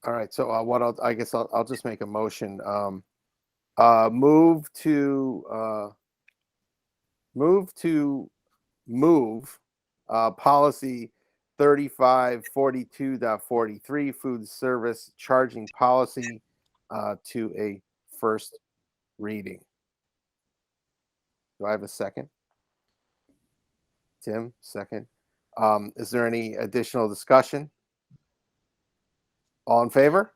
All right. So I guess I'll just make a motion. Move policy 3542.43 food service charging policy to a first reading. Do I have a second? Tim, second. Is there any additional discussion? All in favor?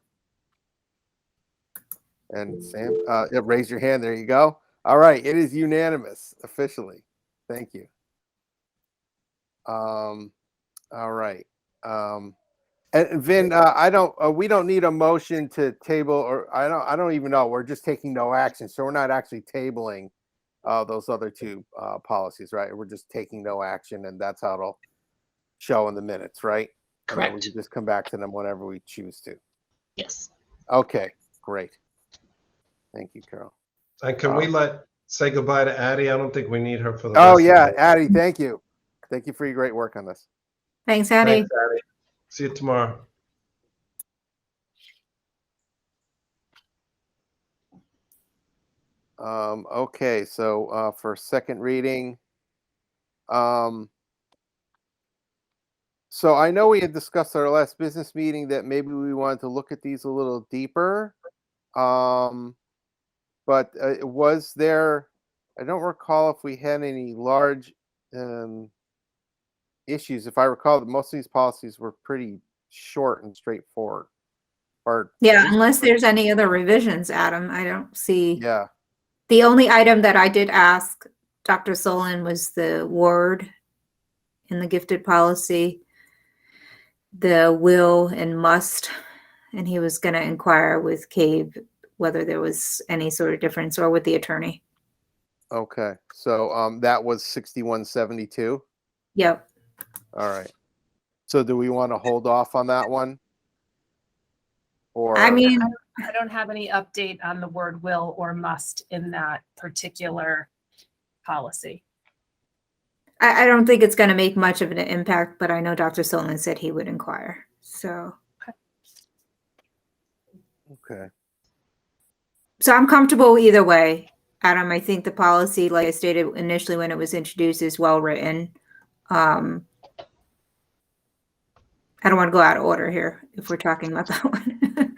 And Sam, raise your hand. There you go. All right. It is unanimous officially. Thank you. All right. And Vin, we don't need a motion to table, or I don't even know. We're just taking no action. So we're not actually tabling those other two policies, right? We're just taking no action, and that's how it'll show in the minutes, right? And then we Correct. can just come back to them whenever we choose to. Yes. Okay, great. Thank you, Carol. And can we say goodbye to Addie? I don't think we need her for the Oh rest yeah, of the Addie, thank you. Thank you for your great work on this. Thanks, Addie. Thanks, Addie. See you tomorrow. Okay, so for second reading, so I know we had discussed at our last business meeting that maybe we wanted to look at these a little deeper. But was there, I don't recall if we had any large issues. If I recall, most of these policies were pretty short and straightforward. Or Yeah, unless there's any other revisions, Adam, I don't see. Yeah. The only item that I did ask Dr. Solon was the word in the gifted policy, the will and must, and he was going to inquire with Cave whether there was any sort of difference, or with the attorney. Okay, so that was 6172. Yep. All right. So do we want to hold off on that one? Or I mean, I don't have any update on the word will or must in that particular policy. I don't think it's going to make much of an impact, but I know Dr. Solon said he would inquire. So okay. So I'm comfortable either way. Adam, I think the policy, like I stated initially when it was introduced, is well written. I don't want to go out of order here if we're talking about that one.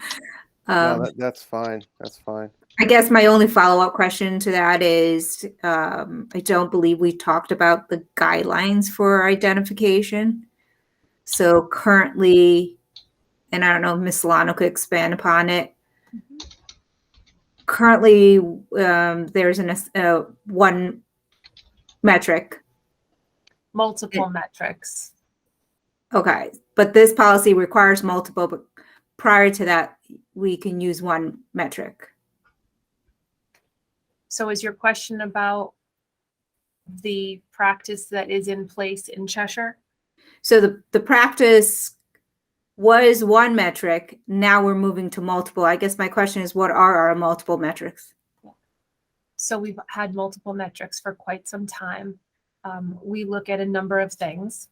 No, that's fine. That's fine. I guess my only follow-up question to that is, I don't believe we talked about the guidelines for identification. So currently, and I don't know if Ms. Solano could expand upon it. Currently, there's one metric. Multiple metrics. Okay, but this policy requires multiple, but prior to that, we can use one metric. So is your question about the practice that is in place in Cheshire? So the practice was one metric. Now we're moving to multiple. I guess my question is, what are our multiple metrics? So we've had multiple metrics for quite some time. We look at a number of things.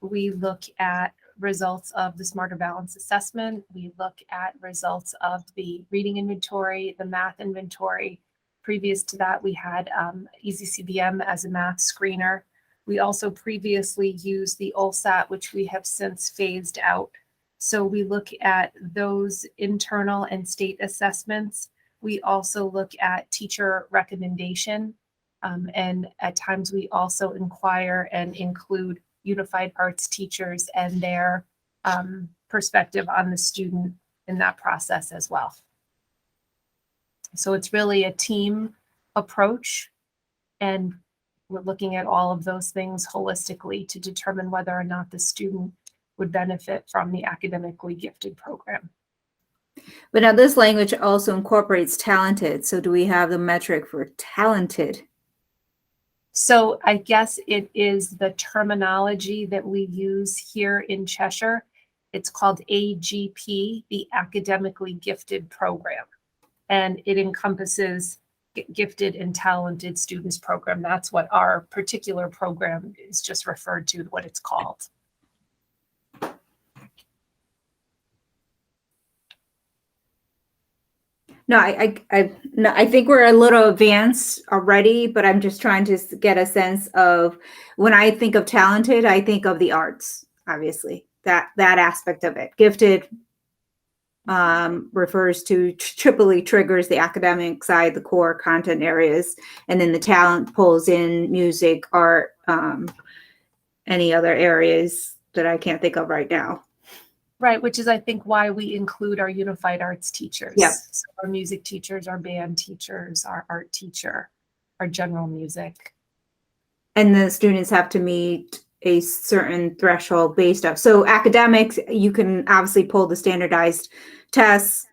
We look at results of the Smarter Balance assessment. We look at results of the reading inventory, the math inventory. Previous to that, we had EasyCBM as a math screener. We also previously used the OLSAT, which we have since phased out. So we look at those internal and state assessments. We also look at teacher recommendation. And at times we also inquire and include unified arts teachers and their perspective on the student in that process as well. So it's really a team approach, and we're looking at all of those things holistically to determine whether or not the student would benefit from the academically gifted program. But now this language also incorporates talented. So do we have the metric for talented? So I guess it is the terminology that we use here in Cheshire. It's called AGP, the Academically Gifted Program. And it encompasses gifted and talented students program. That's what our particular program is just referred to, what it's called. No, I think we're a little advanced already, but I'm just trying to get a sense of, when I think of talented, I think of the arts, obviously, that aspect of it. Gifted refers to triply triggers the academic side, the core content areas, and then the talent pulls in music, art, any other areas that I can't think of right now. Right, which is, I think, why we include our unified arts teachers. Yeah. So our music teachers, our band teachers, our art teacher, our general music. And the students have to meet a certain threshold based off. So academics, you can obviously pull the standardized tests.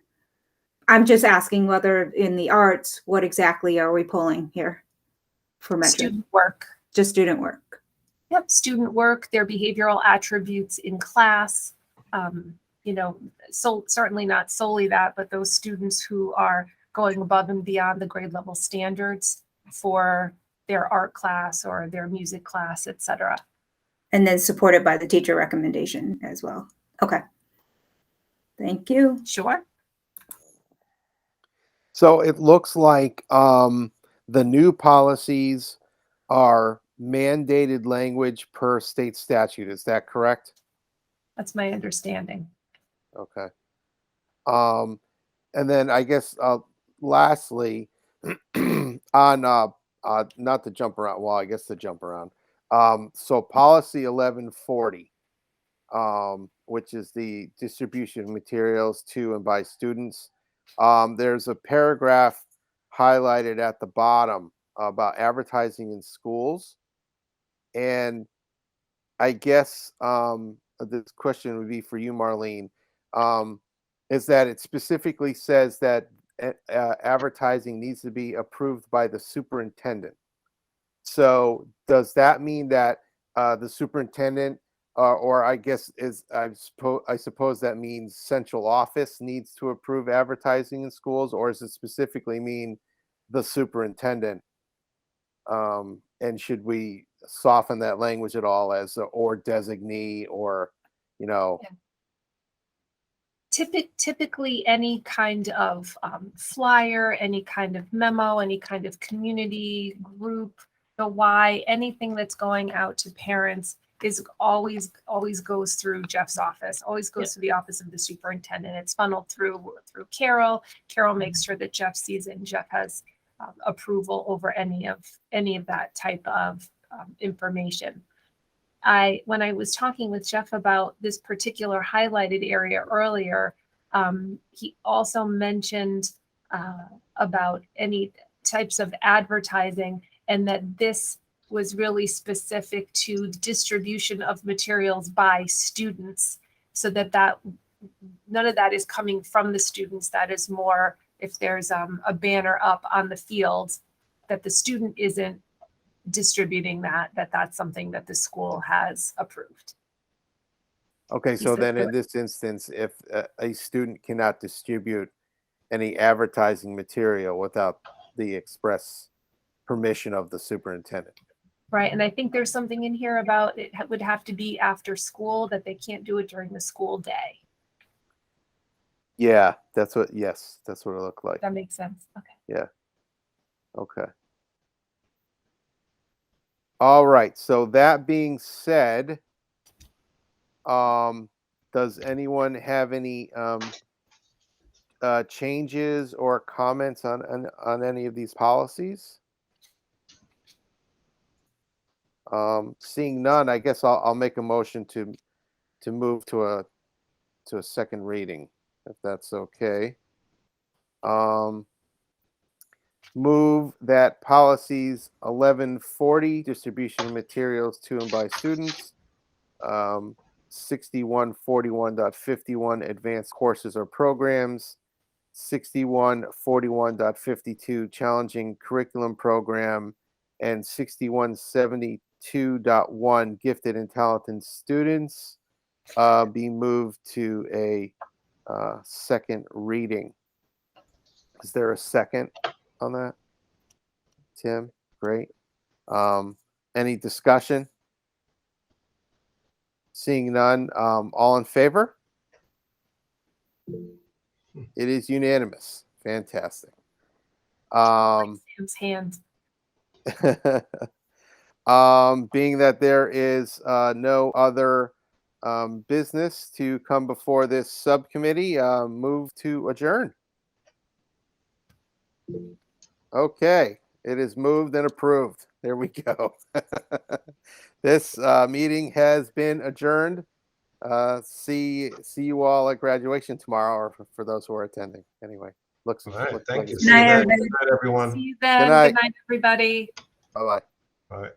I'm just asking whether in the arts, what exactly are we pulling here for metric? Student work. Just student work. Yep, student work, their behavioral attributes in class. You know, so certainly not solely that, but those students who are going above and beyond the grade level standards for their art class or their music class, et cetera. And then supported by the teacher recommendation as well. Okay. Thank you. Sure. So it looks like the new policies are mandated language per state statute. Is that correct? That's my understanding. Okay. And then I guess lastly, on not to jump around. Well, I guess to jump around. So policy 1140, which is the distribution of materials to and by students. There's a paragraph highlighted at the bottom about advertising in schools. And I guess this question would be for you, Marlene, is that it specifically says that advertising needs to be approved by the superintendent. So does that mean that the superintendent, or I guess I suppose that means central office needs to approve advertising in schools, or does it specifically mean the superintendent? And should we soften that language at all as or designee, or, you know? Yeah. Typically, any kind of flyer, any kind of memo, any kind of community group, the why, anything that's going out to parents is always goes through Jeff's office, always goes to the office of the superintendent. It's funneled through Carol. Carol makes sure that Jeff sees it, and Jeff has approval over any of that type of information. When I was talking with Jeff about this particular highlighted area earlier, he also mentioned about any types of advertising, and that this was really specific to distribution of materials by students, so that none of that is coming from the students. That is more if there's a banner up on the field, that the student isn't distributing that's something that the school has approved. Okay, so then in this instance, if a student cannot distribute any advertising material without the express permission of the superintendent. Right, and I think there's something in here about it would have to be after school, that they can't do it during the school day. Yeah, that's what it looked like. That makes sense. Okay. Yeah. Okay. All right. So that being said, does anyone have any changes or comments on any of these policies? Seeing none, I guess I'll make a motion to move to a second reading, if that's okay. Move that policies 1140, distribution of materials to and by students, 6141.51, advanced courses or programs, 6141.52, challenging curriculum program, and 6172.1, gifted and talented students, be moved to a second reading. Is there a second on that? Tim, great. Any discussion? Seeing none, all in favor? It is unanimous. Fantastic. Sam's hand. Being that there is no other business to come before this subcommittee, move to adjourn. Okay, it is moved and approved. There we go. This meeting has been adjourned. See you all at graduation tomorrow, or for those who are attending. Anyway, looks. All right, looks thank like you. it's- See you then. everybody. Good night, everyone. See you then. Good night. Good night, everybody. Bye-bye. All right.